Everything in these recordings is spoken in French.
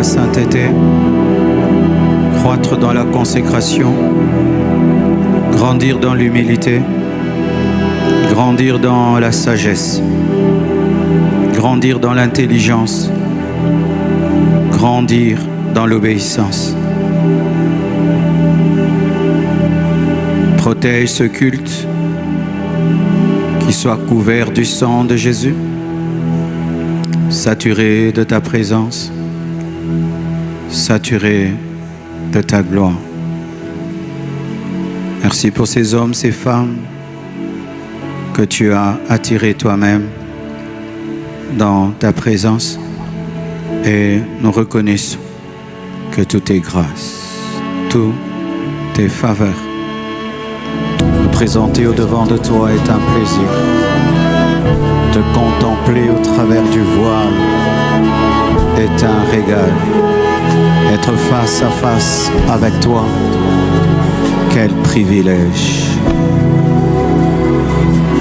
la sainteté, croître dans la consécration, grandir dans l'humilité, grandir dans la sagesse, grandir dans l'intelligence, grandir dans l'obéissance. Protège ce culte, qu'il soit couvert du sang de Jésus, saturé de ta présence, saturé de ta gloire. Merci pour ces hommes, ces femmes que tu as attirés toi-même dans ta présence, et nous reconnaissons que tout est grâce, tout est faveur. Nous présenter au devant de toi est un plaisir. Te contempler au travers du voile est un régal. Être face à face avec toi, quel privilège.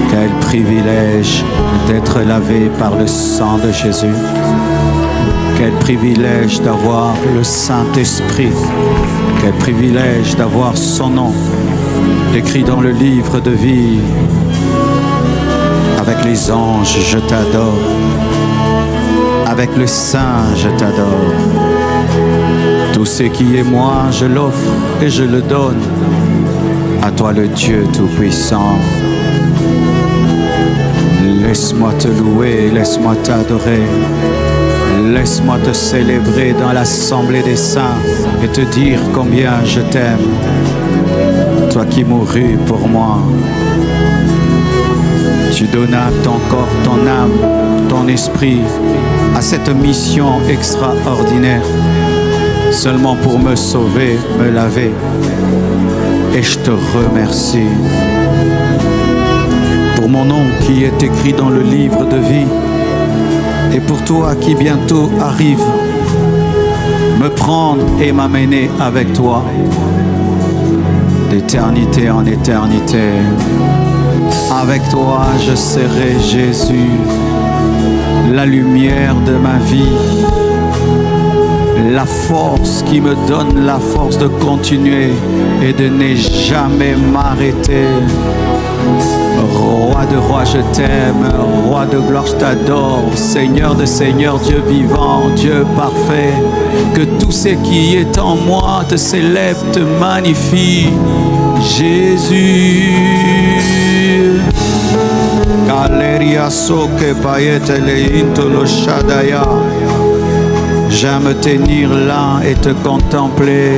Quel privilège d'être lavé par le sang de Jésus. Quel privilège d'avoir le Saint-Esprit. Quel privilège d'avoir son nom écrit dans le livre de vie. Avec les anges, je t'adore. Avec le Saint, je t'adore. Tout ce qui est moi, je l'offre et je le donne à toi, le Dieu Tout-Puissant. Laisse-moi te louer, laisse-moi t'adorer. Laisse-moi te célébrer dans l'assemblée des saints et te dire combien je t'aime. Toi qui mourus pour moi. Tu donnas ton corps, ton âme, ton esprit à cette mission extraordinaire, seulement pour me sauver, me laver. Et je te remercie pour mon nom qui est écrit dans le livre de vie, et pour toi qui bientôt arrive, me prendre et m'amener avec toi d'éternité en éternité. Avec toi, je serai Jésus, la lumière de ma vie, la force qui me donne la force de continuer et de ne jamais m'arrêter. Roi de rois, je t'aime, roi de gloire, je t'adore, Seigneur de seigneurs, Dieu vivant, Dieu parfait. Que tout ce qui est en moi te célèbre, te magnifie, Jésus. J'aime tenir là et te contempler,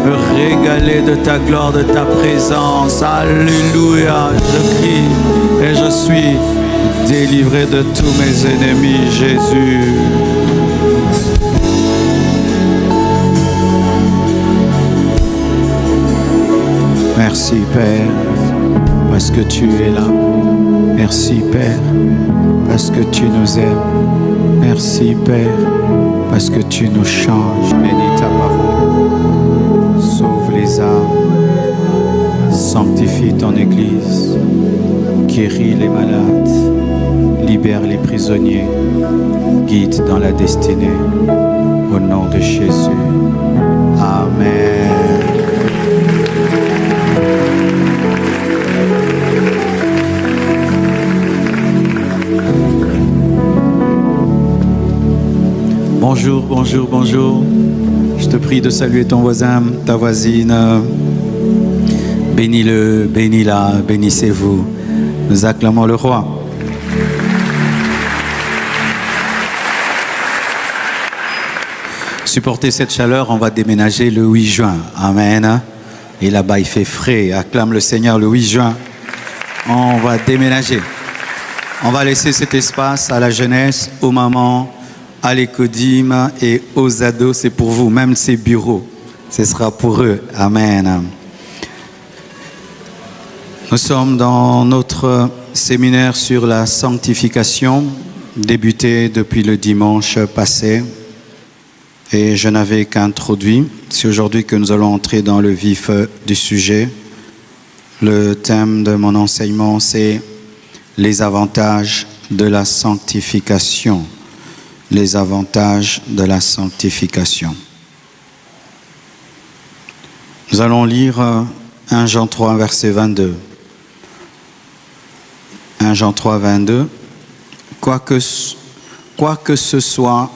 me régaler de ta gloire, de ta présence. Alléluia, je crie et je suis délivré de tous mes ennemis, Jésus. Merci Père, parce que tu es là. Merci Père, parce que tu nous aimes. Merci Père, parce que tu nous changes. Bénis ta parole, sauve les âmes, sanctifie ton Église, guéris les malades, libère les prisonniers, guide dans la destinée. Au nom de Jésus, Amen. Bonjour, bonjour, bonjour. Je te prie de saluer ton voisin, ta voisine. Bénis-le, bénis-la, bénissez-vous. Nous acclamons le roi. Supportez cette chaleur, on va déménager le 8 juin. Amen. Et là-bas, il fait frais. Acclame le Seigneur le 8 juin. On va déménager. On va laisser cet espace à la jeunesse, aux mamans, à l'écodime et aux ados. C'est pour vous, même ces bureaux. Ce sera pour eux. Amen. Nous sommes dans notre séminaire sur la sanctification, débuté depuis le dimanche passé. Et je n'avais qu'introduit. C'est aujourd'hui que nous allons entrer dans le vif du sujet. Le thème de mon enseignement, c'est les avantages de la sanctification. les avantages de la sanctification. Nous allons lire 1 Jean 3, verset 22. 1 Jean 3, 22. Quoi que ce soit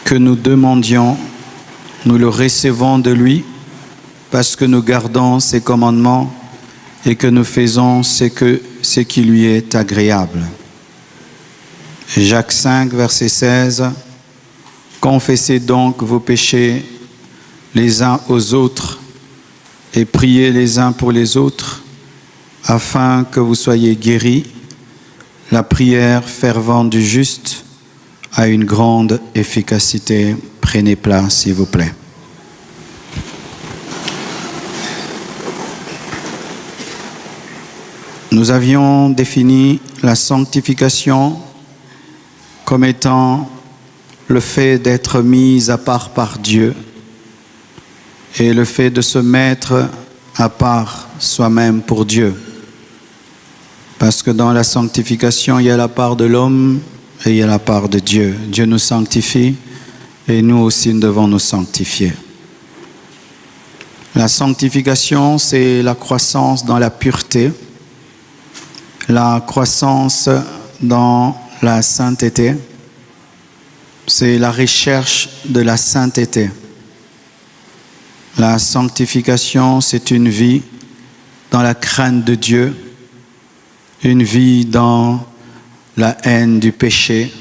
que nous demandions, nous le recevons de lui, parce que nous gardons ses commandements et que nous faisons ce qui lui est agréable. Jacques 5, verset 16. Confessez donc vos péchés les uns aux autres et priez les uns pour les autres, afin que vous soyez guéris. La prière fervente du juste a une grande efficacité. Prenez place, s'il vous plaît. Nous avions défini la sanctification comme étant le fait d'être mis à part par Dieu et le fait de se mettre à part soi-même pour Dieu. Parce que dans la sanctification, il y a la part de l'homme et il y a la part de Dieu. Dieu nous sanctifie et nous aussi nous devons nous sanctifier. La sanctification, c'est la croissance dans la pureté, la croissance dans la sainteté, c'est la recherche de la sainteté. La sanctification, c'est une vie dans la crainte de Dieu, une vie dans la haine du péché,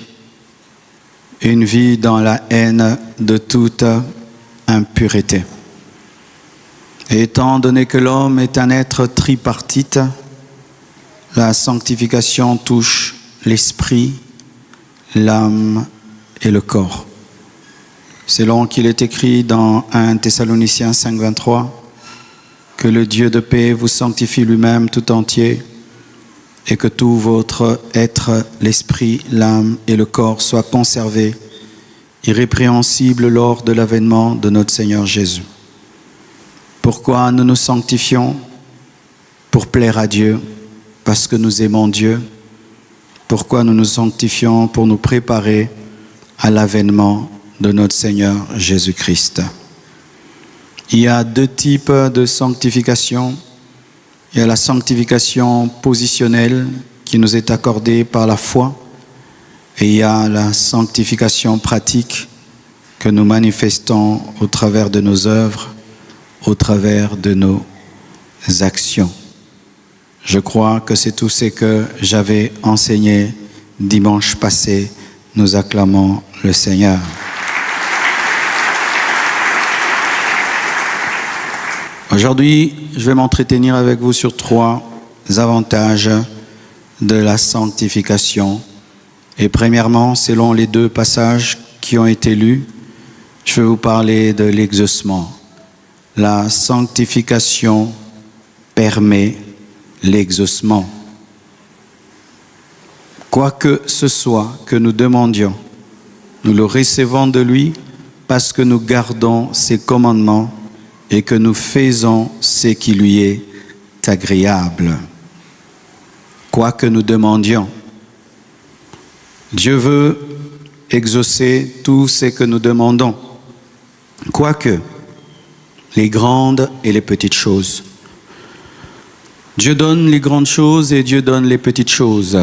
une vie dans la haine de toute impureté. Et étant donné que l'homme est un être tripartite, la sanctification touche l'esprit, l'âme et le corps. Selon qu'il est écrit dans 1 Thessaloniciens 5, 23, que le Dieu de paix vous sanctifie lui-même tout entier et que tout votre être, l'esprit, l'âme et le corps soient conservés, irrépréhensibles lors de l'avènement de notre Seigneur Jésus. Pourquoi nous nous sanctifions? Pour plaire à Dieu, parce que nous aimons Dieu. Pourquoi nous nous sanctifions? Pour nous préparer à l'avènement de notre Seigneur Jésus-Christ. Il y a deux types de sanctification. Il y a la sanctification positionnelle qui nous est accordée par la foi et il y a la sanctification pratique que nous manifestons au travers de nos œuvres, au travers de nos actions. Je crois que c'est tout ce que j'avais enseigné dimanche passé. Nous acclamons le Seigneur. Aujourd'hui, je vais m'entretenir avec vous sur 3 avantages de la sanctification. Et premièrement, selon les 2 passages qui ont été lus, je vais vous parler de l'exaucement. La sanctification permet l'exaucement. Quoi que ce soit que nous demandions, nous le recevons de lui parce que nous gardons ses commandements et que nous faisons ce qui lui est agréable. Quoi que nous demandions, Dieu veut exaucer tout ce que nous demandons, quoique les grandes et les petites choses. Dieu donne les grandes choses et Dieu donne les petites choses.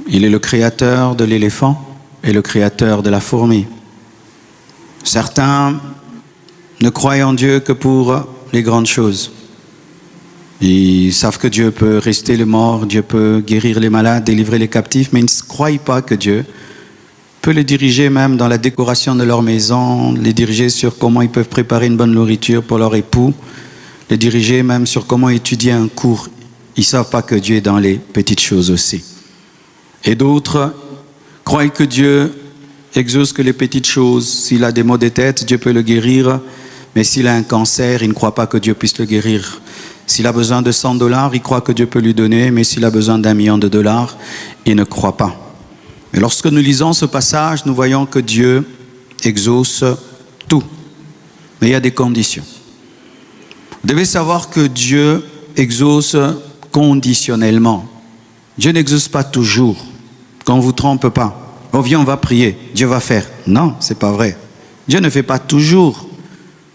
Il est le créateur de l'éléphant et le créateur de la fourmi. Certains ne croient en Dieu que pour les grandes choses. Ils savent que Dieu peut rester les morts, Dieu peut guérir les malades, délivrer les captifs, mais ils ne croient pas que Dieu peut les diriger même dans la décoration de leur maison, les diriger sur comment ils peuvent préparer une bonne nourriture pour leur époux, les diriger même sur comment étudier un cours. Ils ne savent pas que Dieu est dans les petites choses aussi. Et d'autres croient que Dieu exauce que les petites choses. S'il a des maux de tête, Dieu peut le guérir. Mais s'il a un cancer, il ne croit pas que Dieu puisse le guérir. S'il a besoin de $100, il croit que Dieu peut lui donner. Mais s'il a besoin d'1 million de dollars, il ne croit pas. Mais lorsque nous lisons ce passage, nous voyons que Dieu exauce tout. Mais il y a des conditions. Vous devez savoir que Dieu exauce conditionnellement. Dieu n'exauce pas toujours. Qu'on ne vous trompe pas. Oh, viens, on va prier, Dieu va faire. Non, c'est pas vrai. Dieu ne fait pas toujours.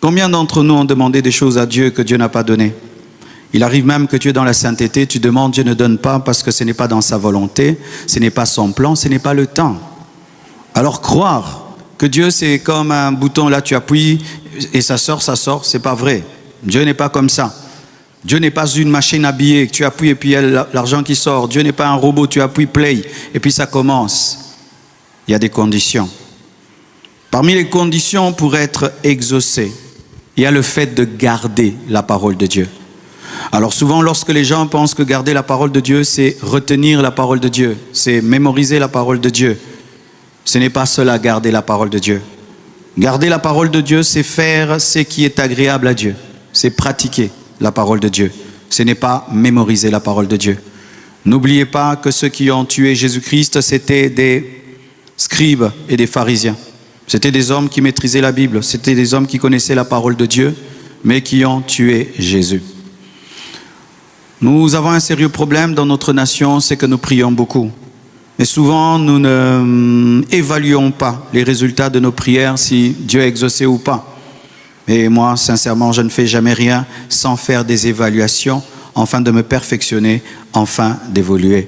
Combien d'entre nous ont demandé des choses à Dieu que Dieu n'a pas données? Il arrive même que tu es dans la sainteté, tu demandes, Dieu ne donne pas parce que ce n'est pas dans sa volonté, ce n'est pas son plan, ce n'est pas le temps. Alors croire que Dieu c'est comme un bouton, là tu appuies et ça sort, c'est pas vrai. Dieu n'est pas comme ça. Dieu n'est pas une machine à billets, tu appuies et puis il y a l'argent qui sort. Dieu n'est pas un robot, tu appuies play et puis ça commence. Il y a des conditions. Parmi les conditions pour être exaucé, il y a le fait de garder la parole de Dieu. Alors souvent, lorsque les gens pensent que garder la parole de Dieu, c'est retenir la parole de Dieu, c'est mémoriser la parole de Dieu. Ce n'est pas cela, garder la parole de Dieu. Garder la parole de Dieu, c'est faire ce qui est agréable à Dieu. C'est pratiquer la parole de Dieu. Ce n'est pas mémoriser la parole de Dieu. N'oubliez pas que ceux qui ont tué Jésus-Christ, c'était des scribes et des pharisiens. C'était des hommes qui maîtrisaient la Bible. C'était des hommes qui connaissaient la parole de Dieu, mais qui ont tué Jésus. Nous avons un sérieux problème dans notre nation, c'est que nous prions beaucoup. Et souvent, nous ne évaluons pas les résultats de nos prières, si Dieu a exaucé ou pas. Et moi, sincèrement, je ne fais jamais rien sans faire des évaluations, afin de me perfectionner, afin d'évoluer.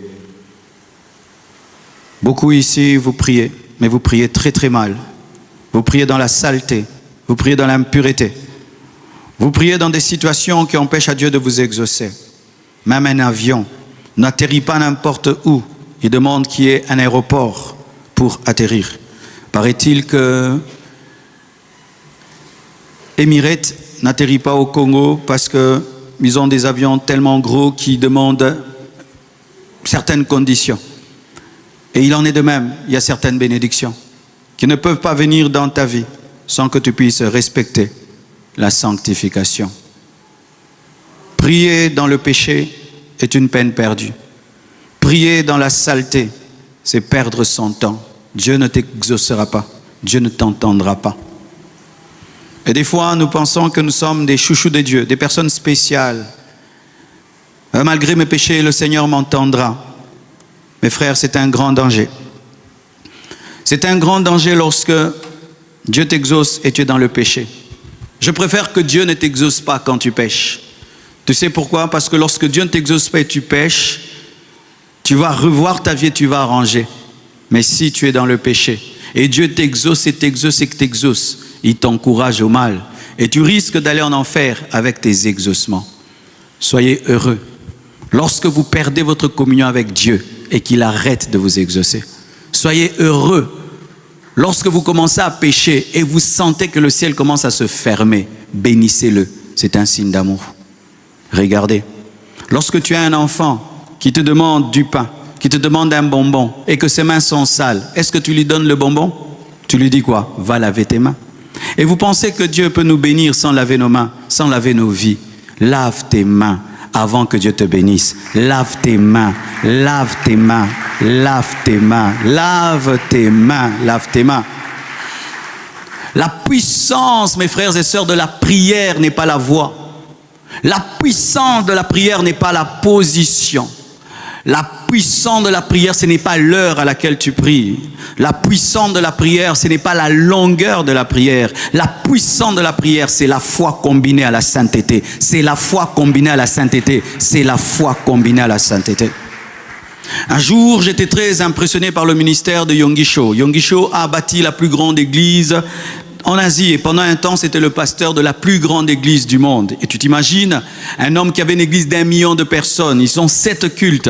Beaucoup ici, vous priez, mais vous priez très très mal. Vous priez dans la saleté, vous priez dans l'impureté. Vous priez dans des situations qui empêchent à Dieu de vous exaucer. Même un avion n'atterrit pas n'importe où. Il demande qu'il y ait un aéroport pour atterrir. Paraît-il que Emirates n'atterrit pas au Congo parce qu'ils ont des avions tellement gros qui demandent certaines conditions. Et il en est de même, il y a certaines bénédictions qui ne peuvent pas venir dans ta vie sans que tu puisses respecter la sanctification. Prier dans le péché est une peine perdue. Prier dans la saleté, c'est perdre son temps. Dieu ne t'exaucera pas. Dieu ne t'entendra pas. Et des fois, nous pensons que nous sommes des chouchous de Dieu, des personnes spéciales. Malgré mes péchés, le Seigneur m'entendra. Mes frères, c'est un grand danger. C'est un grand danger lorsque Dieu t'exauce et tu es dans le péché. Je préfère que Dieu ne t'exauce pas quand tu pêches. Tu sais pourquoi? Parce que lorsque Dieu ne t'exauce pas et tu pêches, tu vas revoir ta vie et tu vas arranger. Mais si tu es dans le péché, et Dieu t'exauce et t'exauce et t'exauce, il t'encourage au mal. Et tu risques d'aller en enfer avec tes exaucements. Soyez heureux. Lorsque vous perdez votre communion avec Dieu et qu'il arrête de vous exaucer, soyez heureux. Lorsque vous commencez à pécher et vous sentez que le ciel commence à se fermer, bénissez-le. C'est un signe d'amour. Regardez. Lorsque tu as un enfant qui te demande du pain, qui te demande un bonbon et que ses mains sont sales, est-ce que tu lui donnes le bonbon? Tu lui dis quoi? Va laver tes mains. Et vous pensez que Dieu peut nous bénir sans laver nos mains, sans laver nos vies? Lave tes mains avant que Dieu te bénisse. Lave tes mains, lave tes mains, lave tes mains, lave tes mains, lave tes mains. La puissance, mes frères et sœurs, de la prière n'est pas la voix. La puissance de la prière n'est pas la position. La puissance de la prière, ce n'est pas l'heure à laquelle tu pries. La puissance de la prière, ce n'est pas la longueur de la prière. La puissance de la prière, c'est la foi combinée à la sainteté. C'est la foi combinée à la sainteté. C'est la foi combinée à la sainteté. Un jour, j'étais très impressionné par le ministère de Yonggi Cho. Yonggi Cho a bâti la plus grande église en Asie, et pendant un temps, c'était le pasteur de la plus grande église du monde. Et tu t'imagines, un homme qui avait une église d'1 million de personnes, ils ont 7 cultes.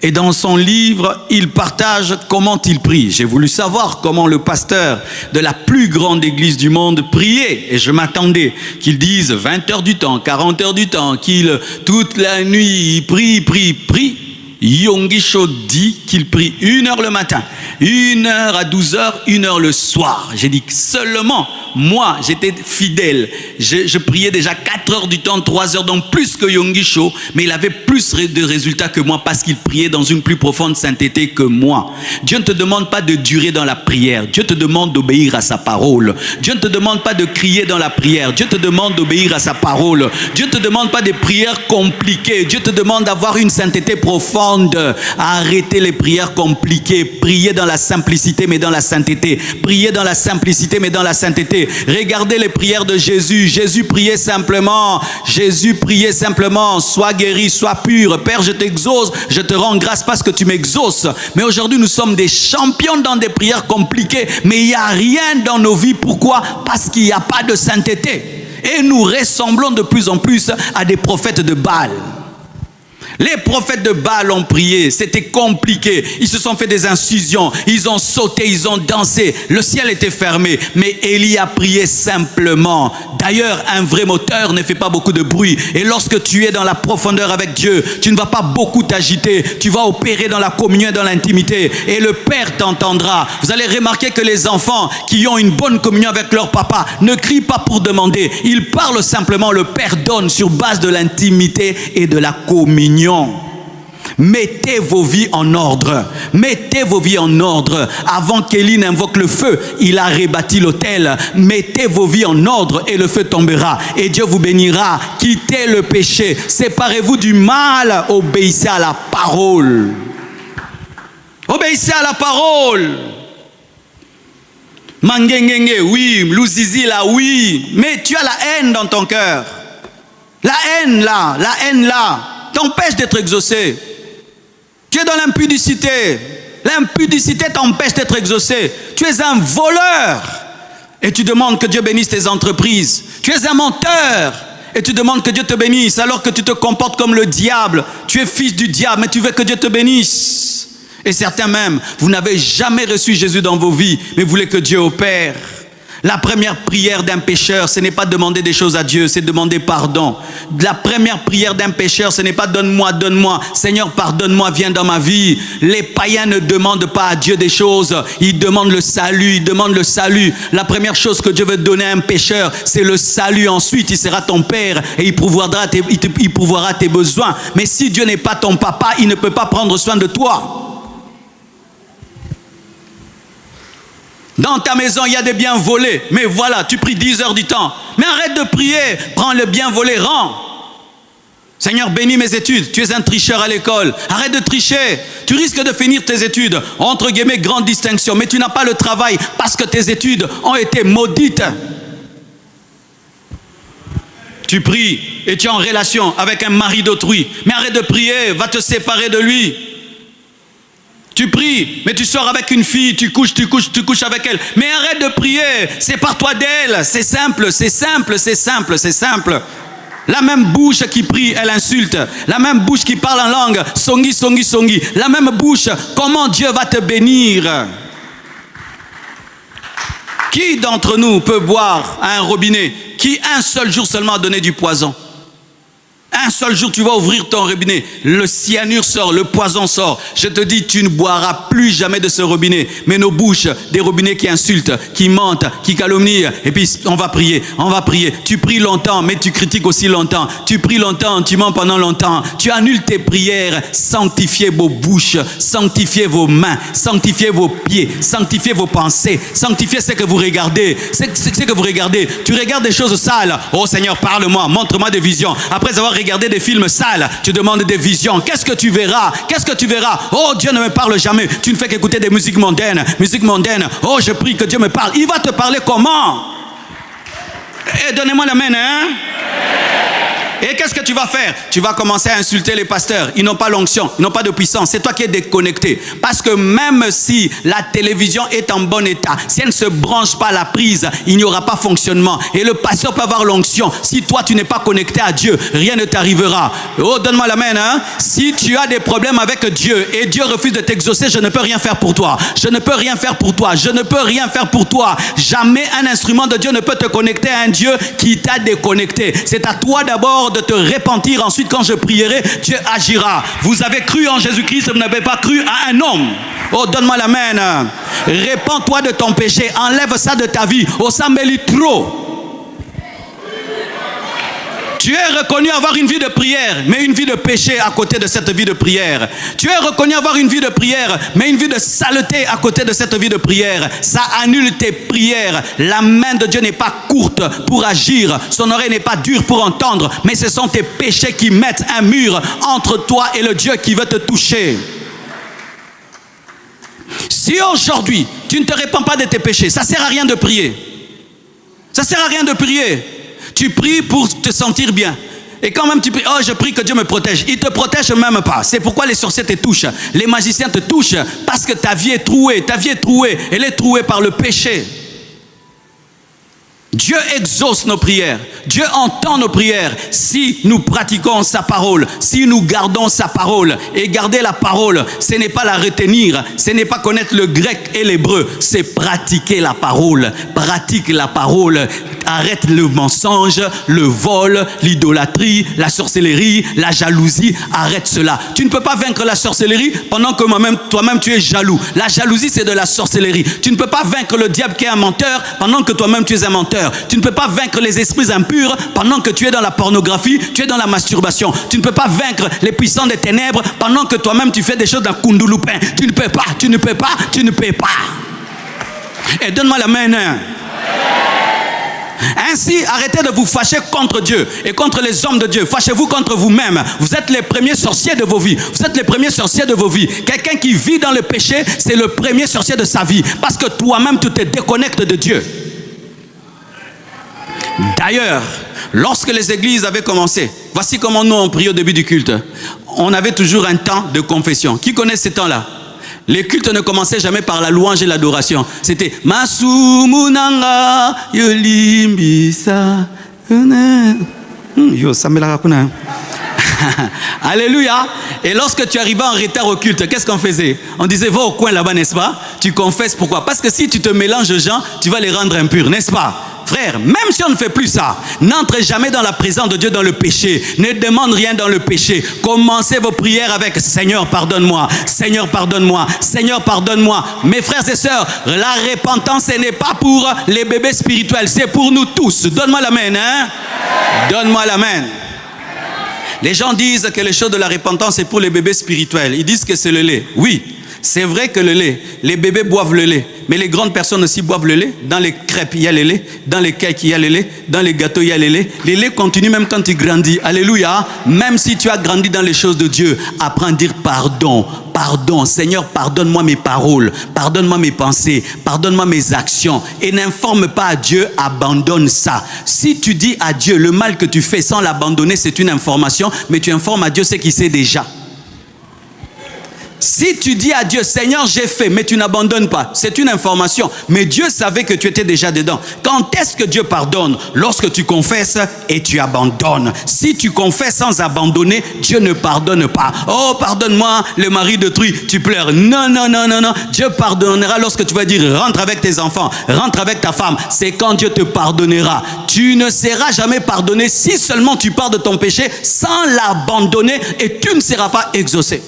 Et dans son livre, il partage comment il prie. J'ai voulu savoir comment le pasteur de la plus grande église du monde priait. Et je m'attendais qu'il dise 20 heures du temps, 40 heures du temps, qu'il toute la nuit, il prie. Yonggi Cho dit qu'il prie 1 heure le matin, 1 heure à 12 heures, 1 heure le soir. J'ai dit que seulement moi, j'étais fidèle. Je priais déjà 4 heures du temps, 3 heures, donc plus que Yonggi Cho, mais il avait plus de résultats que moi parce qu'il priait dans une plus profonde sainteté que moi. Dieu ne te demande pas de durer dans la prière. Dieu te demande d'obéir à sa parole. Dieu ne te demande pas de crier dans la prière. Dieu te demande d'obéir à sa parole. Dieu ne te demande pas des prières compliquées. Dieu te demande d'avoir une sainteté profonde, à arrêter les prières compliquées. Prier dans dans la simplicité, mais dans la sainteté. Priez dans la simplicité, mais dans la sainteté. Regardez les prières de Jésus. Jésus priait simplement. Jésus priait simplement. Sois guéri, sois pur. Père, je t'exauce, je te rends grâce parce que tu m'exauces. Mais aujourd'hui, nous sommes des champions dans des prières compliquées, mais il n'y a rien dans nos vies. Pourquoi? Parce qu'il n'y a pas de sainteté. Et nous ressemblons de plus en plus à des prophètes de Baal. Les prophètes de Baal ont prié, c'était compliqué. Ils se sont fait des incisions, ils ont sauté, ils ont dansé. Le ciel était fermé, mais Élie a prié simplement. D'ailleurs, un vrai moteur ne fait pas beaucoup de bruit. Et lorsque tu es dans la profondeur avec Dieu, tu ne vas pas beaucoup t'agiter. Tu vas opérer dans la communion et dans l'intimité. Et le Père t'entendra. Vous allez remarquer que les enfants qui ont une bonne communion avec leur papa ne crient pas pour demander. Ils parlent simplement, le Père donne sur base de l'intimité et de la communion. Mettez vos vies en ordre. Mettez vos vies en ordre. Avant qu'Élie n'invoque le feu, il a rebâti l'autel. Mettez vos vies en ordre et le feu tombera. Et Dieu vous bénira. Quittez le péché. Séparez-vous du mal. Obéissez à la parole. Obéissez à la parole. Mangengenge, oui. Louzizi, là, oui. Mais tu as la haine dans ton cœur. La haine là, t'empêche d'être exaucé. Tu es dans l'impudicité. L'impudicité t'empêche d'être exaucé. Tu es un voleur et tu demandes que Dieu bénisse tes entreprises. Tu es un menteur et tu demandes que Dieu te bénisse alors que tu te comportes comme le diable. Tu es fils du diable, mais tu veux que Dieu te bénisse. Et certains même, vous n'avez jamais reçu Jésus dans vos vies, mais vous voulez que Dieu opère. La première prière d'un pécheur, ce n'est pas demander des choses à Dieu, c'est demander pardon. La première prière d'un pécheur, ce n'est pas donne-moi, donne-moi. Seigneur, pardonne-moi, viens dans ma vie. Les païens ne demandent pas à Dieu des choses, ils demandent le salut, ils demandent le salut. La première chose que Dieu veut donner à un pécheur, c'est le salut. Ensuite, il sera ton Père et il pourvoira tes besoins. Mais si Dieu n'est pas ton papa, il ne peut pas prendre soin de toi. Dans ta maison, il y a des biens volés. Mais voilà, tu pries 10 heures du temps. Mais arrête de prier. Prends le bien volé, rends. Seigneur, bénis mes études. Tu es un tricheur à l'école. Arrête de tricher. Tu risques de finir tes études. Entre guillemets, grande distinction. Mais tu n'as pas le travail parce que tes études ont été maudites. Tu pries et tu es en relation avec un mari d'autrui. Mais arrête de prier. Va te séparer de lui. Tu pries, mais tu sors avec une fille, tu couches avec elle. Mais arrête de prier, sépare-toi d'elle. C'est simple, c'est simple, c'est simple, c'est simple. La même bouche qui prie, elle insulte. La même bouche qui parle en langue, songi, songi, songi. La même bouche, comment Dieu va te bénir? Qui d'entre nous peut boire à un robinet qui un seul jour seulement a donné du poison? Un seul jour, tu vas ouvrir ton robinet, le cyanure sort, le poison sort. Je te dis, tu ne boiras plus jamais de ce robinet. Mais nos bouches, des robinets qui insultent, qui mentent, qui calomnient. Et puis, on va prier, on va prier. Tu pries longtemps, mais tu critiques aussi longtemps. Tu pries longtemps, tu mens pendant longtemps. Tu annules tes prières. Sanctifiez vos bouches, sanctifiez vos mains, sanctifiez vos pieds, sanctifiez vos pensées, sanctifiez ce que vous regardez. Ce que vous regardez. Tu regardes des choses sales. Oh Seigneur, parle-moi, montre-moi des visions. Après avoir regardé des films sales, tu demandes des visions. Qu'est-ce que tu verras? Qu'est-ce que tu verras? Oh, Dieu ne me parle jamais. Tu ne fais qu'écouter des musiques mondaines. Musique mondaine. Oh, je prie que Dieu me parle. Il va te parler comment? Et donnez-moi la main, hein? Et qu'est-ce que tu vas faire? Tu vas commencer à insulter les pasteurs. Ils n'ont pas l'onction, ils n'ont pas de puissance. C'est toi qui es déconnecté. Parce que même si la télévision est en bon état, si elle ne se branche pas à la prise, il n'y aura pas fonctionnement. Et le pasteur peut avoir l'onction. Si toi, tu n'es pas connecté à Dieu, rien ne t'arrivera. Oh, donne-moi la main, hein? Si tu as des problèmes avec Dieu et Dieu refuse de t'exaucer, je ne peux rien faire pour toi. Je ne peux rien faire pour toi. Je ne peux rien faire pour toi. Jamais un instrument de Dieu ne peut te connecter à un Dieu qui t'a déconnecté. C'est à toi d'abord de te repentir. Ensuite, quand je prierai, Dieu agira. Vous avez cru en Jésus-Christ, vous n'avez pas cru à un homme. Oh, donne-moi la main. Répands-toi de ton péché. Enlève ça de ta vie. Oh, ça mérite trop. Tu es reconnu avoir une vie de prière, mais une vie de péché à côté de cette vie de prière. Tu es reconnu avoir une vie de prière, mais une vie de saleté à côté de cette vie de prière. Ça annule tes prières. La main de Dieu n'est pas courte pour agir. Son oreille n'est pas dure pour entendre. Mais ce sont tes péchés qui mettent un mur entre toi et le Dieu qui veut te toucher. Si aujourd'hui, tu ne te répands pas de tes péchés, ça ne sert à rien de prier. Ça ne sert à rien de prier. Tu pries pour te sentir bien. Et quand même tu pries, oh je prie que Dieu me protège. Il ne te protège même pas. C'est pourquoi les sorciers te touchent. Les magiciens te touchent. Parce que ta vie est trouée. Ta vie est trouée. Elle est trouée par le péché. Dieu exauce nos prières. Dieu entend nos prières si nous pratiquons sa parole, si nous gardons sa parole. Et garder la parole, ce n'est pas la retenir, ce n'est pas connaître le grec et l'hébreu, c'est pratiquer la parole. Pratique la parole. Arrête le mensonge, le vol, l'idolâtrie, la sorcellerie, la jalousie. Arrête cela. Tu ne peux pas vaincre la sorcellerie pendant que toi-même tu es jaloux. La jalousie, c'est de la sorcellerie. Tu ne peux pas vaincre le diable qui est un menteur pendant que toi-même tu es un menteur. Tu ne peux pas vaincre les esprits impurs pendant que tu es dans la pornographie, tu es dans la masturbation. Tu ne peux pas vaincre les puissants des ténèbres pendant que toi-même tu fais des choses dans Kundulupin. Tu ne peux pas, tu ne peux pas, tu ne peux pas. Et donne-moi la main. Ainsi, arrêtez de vous fâcher contre Dieu et contre les hommes de Dieu. Fâchez-vous contre vous-même. Vous êtes les premiers sorciers de vos vies. Vous êtes les premiers sorciers de vos vies. Quelqu'un qui vit dans le péché, c'est le premier sorcier de sa vie. Parce que toi-même, tu te déconnectes de Dieu. D'ailleurs, lorsque les églises avaient commencé, voici comment nous on prie au début du culte. On avait toujours un temps de confession. Qui connaît ce temps-là? Les cultes ne commençaient jamais par la louange et l'adoration. C'était Masumunanga Yolimbisa. Yo, ça me l'a rappelé. Alléluia. Et lorsque tu arrivais en retard au culte, qu'est-ce qu'on faisait? On disait va au coin là-bas, n'est-ce pas? Tu confesses. Pourquoi? Parce que si tu te mélanges aux gens, tu vas les rendre impurs, n'est-ce pas? Frère, même si on ne fait plus ça, n'entrez jamais dans la présence de Dieu dans le péché. Ne demande rien dans le péché. Commencez vos prières avec Seigneur, pardonne-moi. Seigneur, pardonne-moi. Seigneur, pardonne-moi. Mes frères et sœurs, la repentance, ce n'est pas pour les bébés spirituels, c'est pour nous tous. Donne-moi l'amen, hein? Donne-moi l'amen. Les gens disent que les choses de la repentance, c'est pour les bébés spirituels. Ils disent que c'est le lait. Oui. C'est vrai que le lait, les bébés boivent le lait, mais les grandes personnes aussi boivent le lait. Dans les crêpes, il y a le lait. Dans les cakes, il y a le lait. Dans les gâteaux, il y a le lait. Les laits continuent même quand tu grandis. Alléluia. Même si tu as grandi dans les choses de Dieu, apprends à dire pardon. Pardon. Seigneur, pardonne-moi mes paroles. Pardonne-moi mes pensées. Pardonne-moi mes actions. Et n'informe pas à Dieu, abandonne ça. Si tu dis à Dieu le mal que tu fais sans l'abandonner, c'est une information, mais tu informes à Dieu ce qu'il sait déjà. Si tu dis à Dieu, Seigneur, j'ai fait, mais tu n'abandonnes pas, c'est une information. Mais Dieu savait que tu étais déjà dedans. Quand est-ce que Dieu pardonne? Lorsque tu confesses et tu abandonnes. Si tu confesses sans abandonner, Dieu ne pardonne pas. Oh, pardonne-moi, le mari détruit, tu pleures. Non, non, non, non, non. Dieu pardonnera lorsque tu vas dire, rentre avec tes enfants, rentre avec ta femme. C'est quand Dieu te pardonnera. Tu ne seras jamais pardonné si seulement tu pars de ton péché sans l'abandonner et tu ne seras pas exaucé.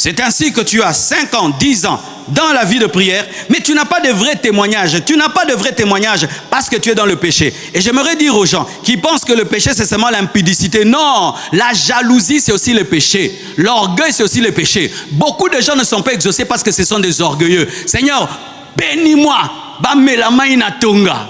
C'est ainsi que tu as 5 ans, 10 ans dans la vie de prière, mais tu n'as pas de vrai témoignage. Tu n'as pas de vrai témoignage parce que tu es dans le péché. Et j'aimerais dire aux gens qui pensent que le péché, c'est seulement l'impudicité. Non, la jalousie, c'est aussi le péché. L'orgueil, c'est aussi le péché. Beaucoup de gens ne sont pas exaucés parce que ce sont des orgueilleux. Seigneur, bénis-moi. Bamelama inatonga.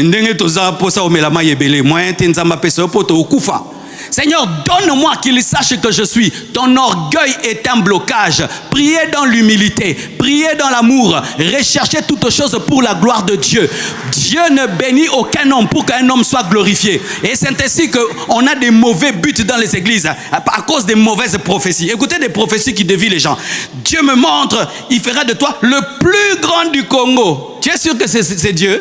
Ndenge toza posa omelama yebele. Moyen tenzamba pesa poto okufa. Seigneur, donne-moi qu'il sache que je suis. Ton orgueil est un blocage. Priez dans l'humilité, priez dans l'amour, recherchez toutes choses pour la gloire de Dieu. Dieu ne bénit aucun homme pour qu'un homme soit glorifié. Et c'est ainsi qu'on a des mauvais buts dans les églises à cause des mauvaises prophéties. Écoutez des prophéties qui dévient les gens. Dieu me montre, il fera de toi le plus grand du Congo. Tu es sûr que c'est Dieu?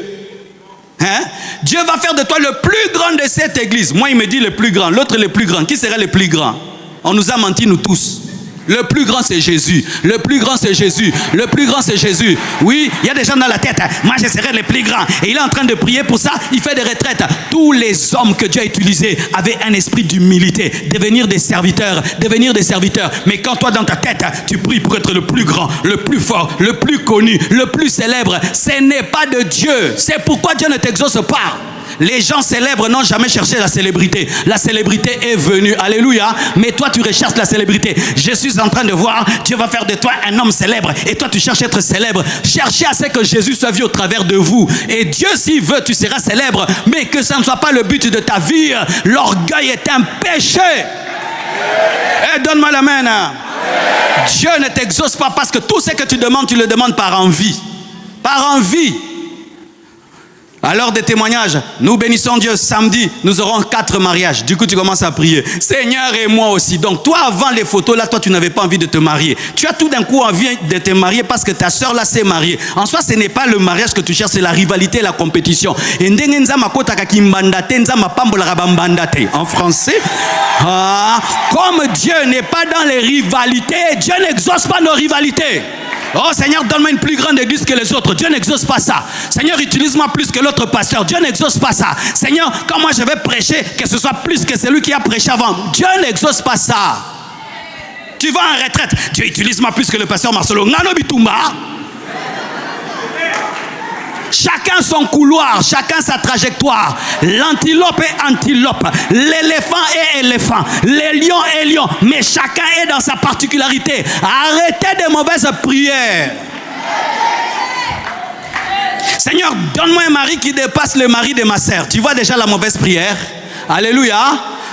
Hein? Dieu va faire de toi le plus grand de cette église. Moi, il me dit le plus grand, l'autre le plus grand. Qui serait le plus grand? On nous a menti, nous tous. Le plus grand, c'est Jésus. Le plus grand, c'est Jésus. Le plus grand, c'est Jésus. Oui, il y a des gens dans la tête. Moi, je serai le plus grand. Et il est en train de prier pour ça. Il fait des retraites. Tous les hommes que Dieu a utilisés avaient un esprit d'humilité. Devenir des serviteurs. Devenir des serviteurs. Mais quand toi, dans ta tête, tu pries pour être le plus grand, le plus fort, le plus connu, le plus célèbre, ce n'est pas de Dieu. C'est pourquoi Dieu ne t'exauce pas. Les gens célèbres n'ont jamais cherché la célébrité. La célébrité est venue. Alléluia. Mais toi, tu recherches la célébrité. Je suis en train de voir, Dieu va faire de toi un homme célèbre. Et toi, tu cherches à être célèbre. Cherchez à ce que Jésus soit vu au travers de vous. Et Dieu, s'il veut, tu seras célèbre. Mais que ça ne soit pas le but de ta vie. L'orgueil est un péché. Et donne-moi la main. Dieu ne t'exauce pas parce que tout ce que tu le demandes par envie. Par envie. À l'heure des témoignages, nous bénissons Dieu. Samedi, nous aurons 4 mariages. Du coup, tu commences à prier. Seigneur et moi aussi. Donc, toi, avant les photos, là, toi, tu n'avais pas envie de te marier. Tu as tout d'un coup envie de te marier parce que ta soeur, là, s'est mariée. En soi, ce n'est pas le mariage que tu cherches, c'est la rivalité, la compétition. En français, comme Dieu n'est pas dans les rivalités, Dieu n'exauce pas nos rivalités. Oh Seigneur, donne-moi une plus grande église que les autres. Dieu n'exauce pas ça. Seigneur, utilise-moi plus que l'autre pasteur. Dieu n'exauce pas ça. Seigneur, quand moi je vais prêcher, que ce soit plus que celui qui a prêché avant. Dieu n'exauce pas ça. Tu vas en retraite. Dieu, utilise-moi plus que le pasteur Marcelo. Ngano Bitumba. Chacun son couloir, chacun sa trajectoire. L'antilope est antilope, l'éléphant est éléphant, les lions est lion, mais chacun est dans sa particularité. Arrêtez de mauvaises prières. Seigneur, donne-moi un mari qui dépasse le mari de ma sœur. Tu vois déjà la mauvaise prière? Alléluia.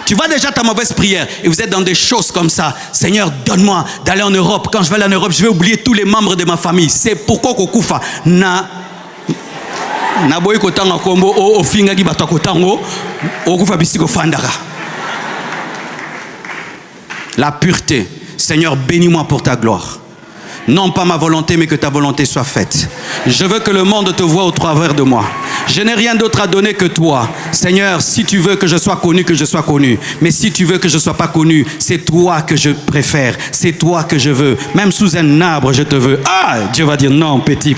Tu vois déjà ta mauvaise prière et vous êtes dans des choses comme ça. Seigneur, donne-moi d'aller en Europe. Quand je vais aller en Europe, je vais oublier tous les membres de ma famille. C'est pourquoi Kokufa na boy kotanga kombo o finga ki bato kotango okufa bisiko fandaka. La pureté. Seigneur, bénis-moi pour ta gloire. Non pas ma volonté, mais que ta volonté soit faite. Je veux que le monde te voie au travers de moi. Je n'ai rien d'autre à donner que toi. Seigneur, si tu veux que je sois connu, que je sois connu. Mais si tu veux que je ne sois pas connu, c'est toi que je préfère. C'est toi que je veux. Même sous un arbre, je te veux. Ah, Dieu va dire non, petit.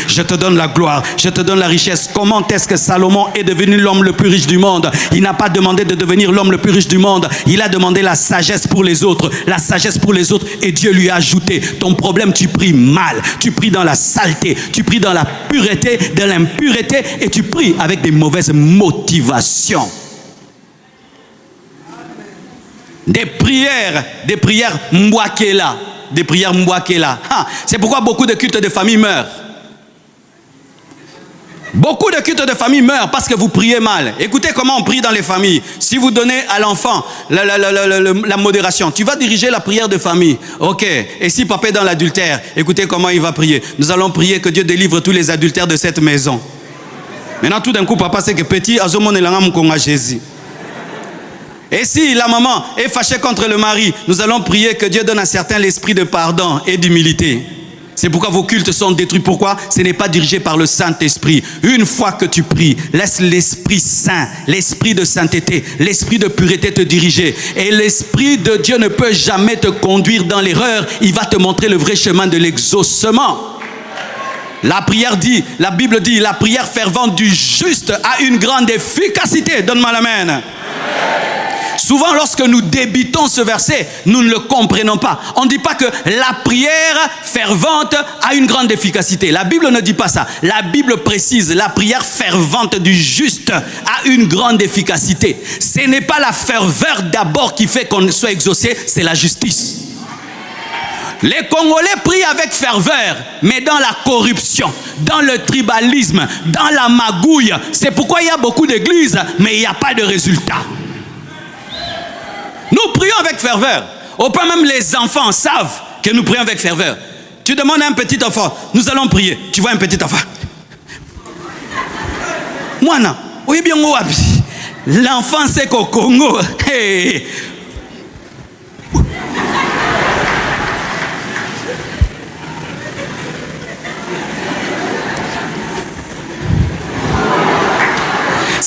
Je te donne la gloire, je te donne la richesse. Comment est-ce que Salomon est devenu l'homme le plus riche du monde? Il n'a pas demandé de devenir l'homme le plus riche du monde. Il a demandé la sagesse pour les autres. La sagesse pour les autres. Et Dieu lui a ajouté. Ton problème, tu pries mal. Tu pries dans la saleté. Tu pries dans la pureté, dans l'impureté. Et tu pries avec des mauvaises motivations. Des prières mbouakela. Des prières mbouakela. C'est pourquoi beaucoup de cultes de famille meurent. Beaucoup de cultes de famille meurent parce que vous priez mal. Écoutez comment on prie dans les familles. Si vous donnez à l'enfant la modération, tu vas diriger la prière de famille. Ok. Et si papa est dans l'adultère, écoutez comment il va prier. Nous allons prier que Dieu délivre tous les adultères de cette maison. Maintenant, tout d'un coup, papa sait que petit, Jésus. Et si la maman est fâchée contre le mari, nous allons prier que Dieu donne à certains l'esprit de pardon et d'humilité. C'est pourquoi vos cultes sont détruits. Pourquoi? Ce n'est pas dirigé par le Saint-Esprit. Une fois que tu pries, laisse l'Esprit Saint, l'Esprit de sainteté, l'Esprit de pureté te diriger. Et l'Esprit de Dieu ne peut jamais te conduire dans l'erreur. Il va te montrer le vrai chemin de l'exaucement. La prière dit, la Bible dit, la prière fervente du juste a une grande efficacité. Donne-moi l'amen. Souvent, lorsque nous débitons ce verset, nous ne le comprenons pas. On ne dit pas que la prière fervente a une grande efficacité. La Bible ne dit pas ça. La Bible précise, la prière fervente du juste a une grande efficacité. Ce n'est pas la ferveur d'abord qui fait qu'on soit exaucé, c'est la justice. Les Congolais prient avec ferveur, mais dans la corruption, dans le tribalisme, dans la magouille. C'est pourquoi il y a beaucoup d'églises, mais il n'y a pas de résultat. Nous prions avec ferveur. Au point même les enfants savent que nous prions avec ferveur. Tu demandes à un petit enfant, nous allons prier. Tu vois un petit enfant. Moi, non. Oui, bien, l'enfant, c'est qu'au Congo. Hey.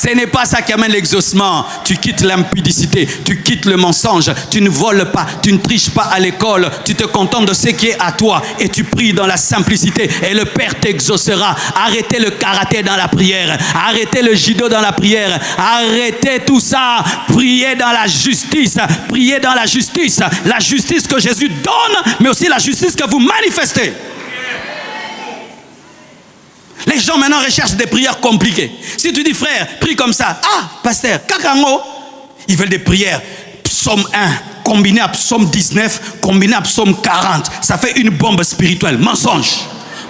Ce n'est pas ça qui amène l'exaucement. Tu quittes l'impudicité, tu quittes le mensonge, tu ne voles pas, tu ne triches pas à l'école, tu te contentes de ce qui est à toi et tu pries dans la simplicité et le Père t'exaucera. Arrêtez le karaté dans la prière, arrêtez le judo dans la prière, arrêtez tout ça, priez dans la justice, priez dans la justice que Jésus donne, mais aussi la justice que vous manifestez. Les gens maintenant recherchent des prières compliquées. Si tu dis frère, prie comme ça. Ah, pasteur, kakango. Ils veulent des prières. Psaume 1, combiné à psaume 19, combiné à psaume 40. Ça fait une bombe spirituelle. Mensonge.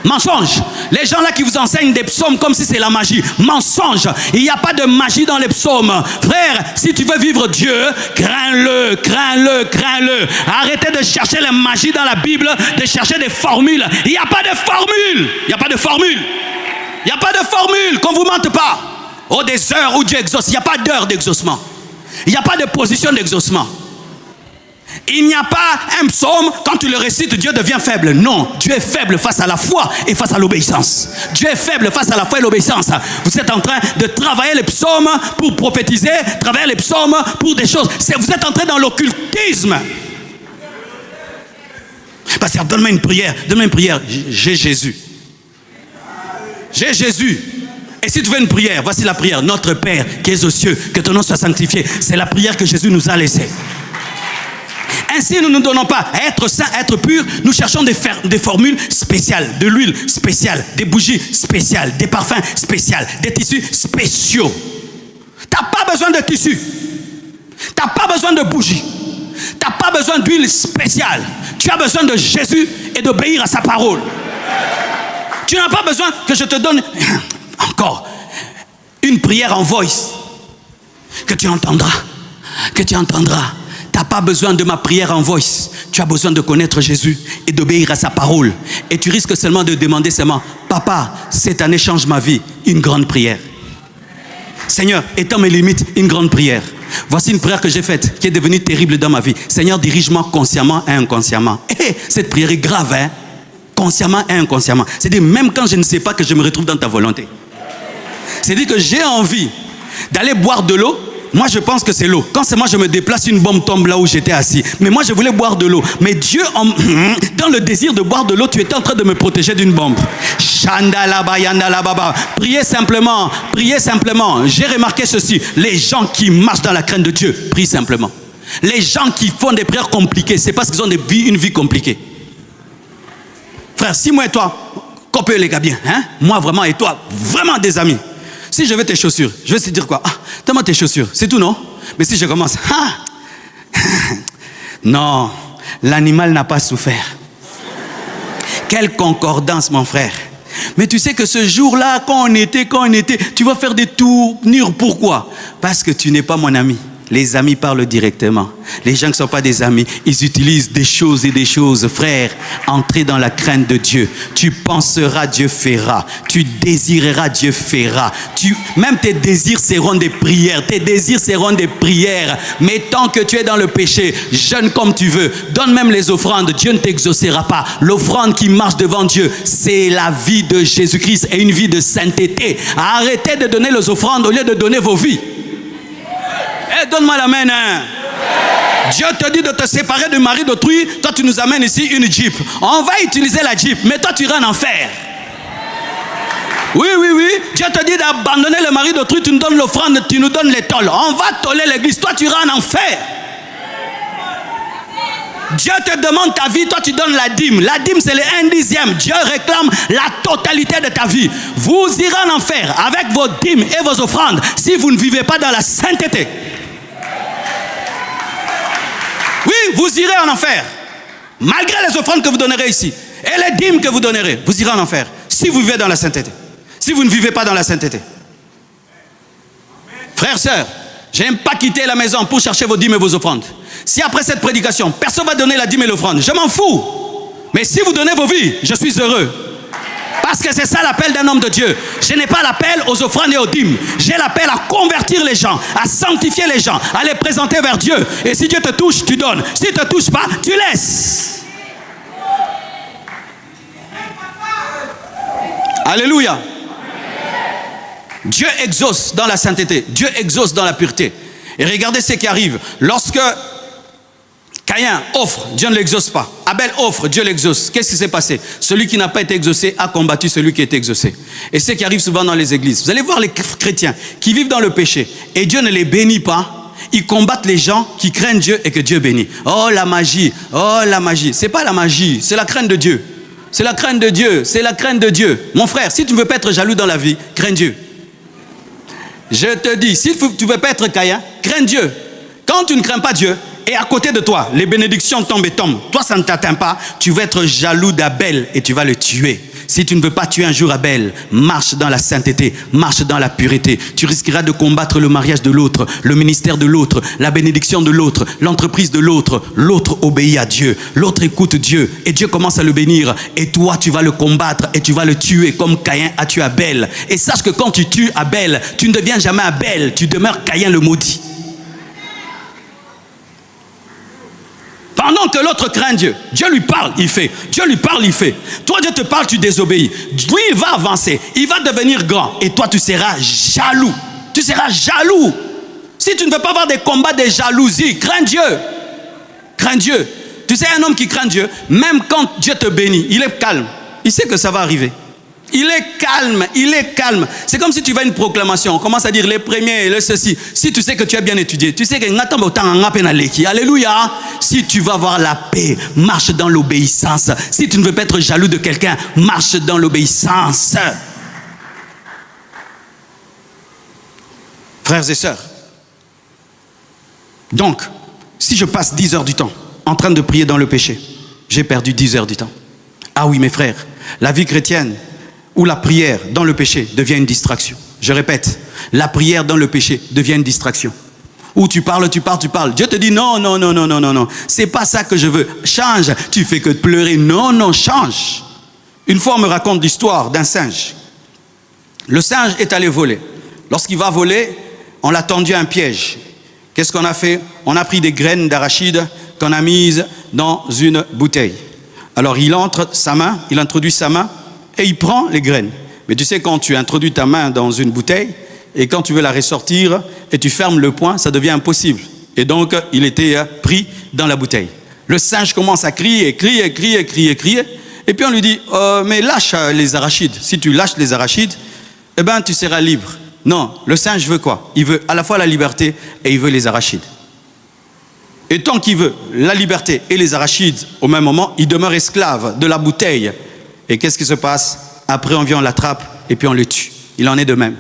Mensonge. Les gens là qui vous enseignent des psaumes comme si c'est la magie. Mensonge. Il n'y a pas de magie dans les psaumes. Frère, si tu veux vivre Dieu, crains-le, crains-le, crains-le. Arrêtez de chercher la magie dans la Bible, de chercher des formules. Il n'y a pas de formule. Il n'y a pas de formule. Il n'y a pas de formule. Qu'on ne vous mente pas. Oh, des heures où Dieu exauce. Il n'y a pas d'heure d'exaucement. Il n'y a pas de position d'exaucement. Il n'y a pas un psaume, quand tu le récites, Dieu devient faible. Non, Dieu est faible face à la foi et face à l'obéissance. Dieu est faible face à la foi et l'obéissance. Vous êtes en train de travailler les psaumes pour prophétiser, travailler les psaumes pour des choses. Vous êtes entré dans l'occultisme. Pasteur, donne-moi une prière. Donne-moi une prière. J'ai Jésus. J'ai Jésus. Et si tu veux une prière, voici la prière. Notre Père qui es aux cieux, que ton nom soit sanctifié. C'est la prière que Jésus nous a laissée. Ainsi, nous ne nous donnons pas à être saints, à être purs. Nous cherchons des formules spéciales, de l'huile spéciale, des bougies spéciales, des parfums spéciaux, des tissus spéciaux. Tu n'as pas besoin de tissus. Tu n'as pas besoin de bougies. Tu n'as pas besoin d'huile spéciale. Tu as besoin de Jésus et d'obéir à sa parole. Tu n'as pas besoin que je te donne encore une prière en voice que tu entendras. Que tu entendras. Tu n'as pas besoin de ma prière en voice. Tu as besoin de connaître Jésus et d'obéir à sa parole. Et tu risques seulement de demander seulement, Papa, cette année change ma vie. Une grande prière. Seigneur, étant mes limites, une grande prière. Voici une prière que j'ai faite qui est devenue terrible dans ma vie. Seigneur, dirige-moi consciemment et inconsciemment. Et cette prière est grave, hein? Consciemment et inconsciemment. C'est-à-dire, même quand je ne sais pas que je me retrouve dans ta volonté. C'est-à-dire que j'ai envie d'aller boire de l'eau. Moi, je pense que c'est l'eau. Quand c'est moi, je me déplace, une bombe tombe là où j'étais assis. Mais moi, je voulais boire de l'eau. Mais Dieu, dans le désir de boire de l'eau, tu étais en train de me protéger d'une bombe. Priez simplement. Priez simplement. J'ai remarqué ceci. Les gens qui marchent dans la crainte de Dieu, prient simplement. Les gens qui font des prières compliquées, c'est parce qu'ils ont une vie compliquée. Frère, si moi et toi, copiez les gars bien, hein? Moi vraiment et toi, vraiment des amis. Si je veux tes chaussures, je vais te dire quoi? Ah, donne-moi tes chaussures, c'est tout, non? Mais si je commence, non, l'animal n'a pas souffert. Quelle concordance, mon frère. Mais tu sais que ce jour-là, quand on était, tu vas faire des tournures. Pourquoi? Parce que tu n'es pas mon ami. Les amis parlent directement. Les gens qui ne sont pas des amis, ils utilisent des choses et des choses. Frère, entrez dans la crainte de Dieu. Tu penseras, Dieu fera. Tu désireras, Dieu fera. Même tes désirs seront des prières. Tes désirs seront des prières. Mais tant que tu es dans le péché, jeûne comme tu veux, donne même les offrandes, Dieu ne t'exaucera pas. L'offrande qui marche devant Dieu, c'est la vie de Jésus-Christ et une vie de sainteté. Arrêtez de donner les offrandes au lieu de donner vos vies. Donne-moi la main. Hein. Dieu te dit de te séparer du mari d'autrui. Toi, tu nous amènes ici une Jeep. On va utiliser la Jeep, mais toi, tu iras en enfer. Oui. Dieu te dit d'abandonner le mari d'autrui. Tu nous donnes l'offrande, tu nous donnes les tôles. On va toller l'église. Toi, tu iras en enfer. Dieu te demande ta vie, toi tu donnes la dîme. La dîme c'est le 1/10. Dieu réclame la totalité de ta vie. Vous irez en enfer avec vos dîmes et vos offrandes si vous ne vivez pas dans la sainteté. Oui, vous irez en enfer. Malgré les offrandes que vous donnerez ici et les dîmes que vous donnerez, vous irez en enfer si vous vivez dans la sainteté. Si vous ne vivez pas dans la sainteté. Frères, sœurs, je n'aime pas quitter la maison pour chercher vos dîmes et vos offrandes. Si après cette prédication, personne ne va donner la dîme et l'offrande, je m'en fous. Mais si vous donnez vos vies, je suis heureux. Parce que c'est ça l'appel d'un homme de Dieu. Je n'ai pas l'appel aux offrandes et aux dîmes. J'ai l'appel à convertir les gens, à sanctifier les gens, à les présenter vers Dieu. Et si Dieu te touche, tu donnes. S'il ne te touche pas, tu laisses. Alléluia. Dieu exauce dans la sainteté. Dieu exauce dans la pureté. Et regardez ce qui arrive. Lorsque Caïn offre, Dieu ne l'exauce pas. Abel offre, Dieu l'exauce. Qu'est-ce qui s'est passé? Celui qui n'a pas été exaucé a combattu celui qui est exaucé. Et c'est ce qui arrive souvent dans les églises. Vous allez voir les chrétiens qui vivent dans le péché et Dieu ne les bénit pas. Ils combattent les gens qui craignent Dieu et que Dieu bénit. Oh la magie, oh la magie. C'est pas la magie, c'est la crainte de Dieu. C'est la crainte de Dieu, c'est la crainte de Dieu. Mon frère, si tu ne veux pas être jaloux dans la vie, crains Dieu. Je te dis, si tu ne veux pas être Caïn, crains Dieu. Quand tu ne crains pas Dieu, et à côté de toi, les bénédictions tombent et tombent. Toi, ça ne t'atteint pas. Tu vas être jaloux d'Abel et tu vas le tuer. Si tu ne veux pas tuer un jour Abel, marche dans la sainteté, marche dans la pureté. Tu risqueras de combattre le mariage de l'autre, le ministère de l'autre, la bénédiction de l'autre, l'entreprise de l'autre. L'autre obéit à Dieu, l'autre écoute Dieu et Dieu commence à le bénir. Et toi, tu vas le combattre et tu vas le tuer comme Caïn a tué Abel. Et sache que quand tu tues Abel, tu ne deviens jamais Abel, tu demeures Caïn le maudit. Pendant que l'autre craint Dieu, Dieu lui parle, il fait. Dieu lui parle, il fait. Toi, Dieu te parle, tu désobéis. Lui, il va avancer, il va devenir grand. Et toi, tu seras jaloux. Tu seras jaloux. Si tu ne veux pas avoir des combats de jalousie, crains Dieu. Crains Dieu. Tu sais, un homme qui craint Dieu, même quand Dieu te bénit, il est calme. Il sait que ça va arriver. Il est calme, il est calme. C'est comme si tu vas à une proclamation, on commence à dire les premiers et le ceci. Si tu sais que tu as bien étudié, tu sais que alléluia. Si tu vas avoir la paix, marche dans l'obéissance. Si tu ne veux pas être jaloux de quelqu'un, marche dans l'obéissance. Frères et sœurs, donc, si je passe 10 heures du temps en train de prier dans le péché, j'ai perdu 10 heures du temps. Ah oui, mes frères, la vie chrétienne où la prière dans le péché devient une distraction. Je répète, la prière dans le péché devient une distraction. Où tu parles. Dieu te dit non. C'est pas ça que je veux. Change. Tu fais que de pleurer. Non, change. Une fois, on me raconte l'histoire d'un singe. Le singe est allé voler. Lorsqu'il va voler, on l'a tendu à un piège. Qu'est-ce qu'on a fait? On a pris des graines d'arachide qu'on a mises dans une bouteille. Alors il introduit sa main et il prend les graines. Mais tu sais, quand tu introduis ta main dans une bouteille et quand tu veux la ressortir et tu fermes le poing, ça devient impossible. Et donc, il était pris dans la bouteille. Le singe commence à crier. Et puis on lui dit, mais lâche les arachides. Si tu lâches les arachides, eh ben, tu seras libre. Non, le singe veut quoi? Il veut à la fois la liberté et il veut les arachides. Et tant qu'il veut la liberté et les arachides au même moment, il demeure esclave de la bouteille. Et qu'est-ce qui se passe? Après, on vient, on l'attrape et puis on le tue. Il en est de même.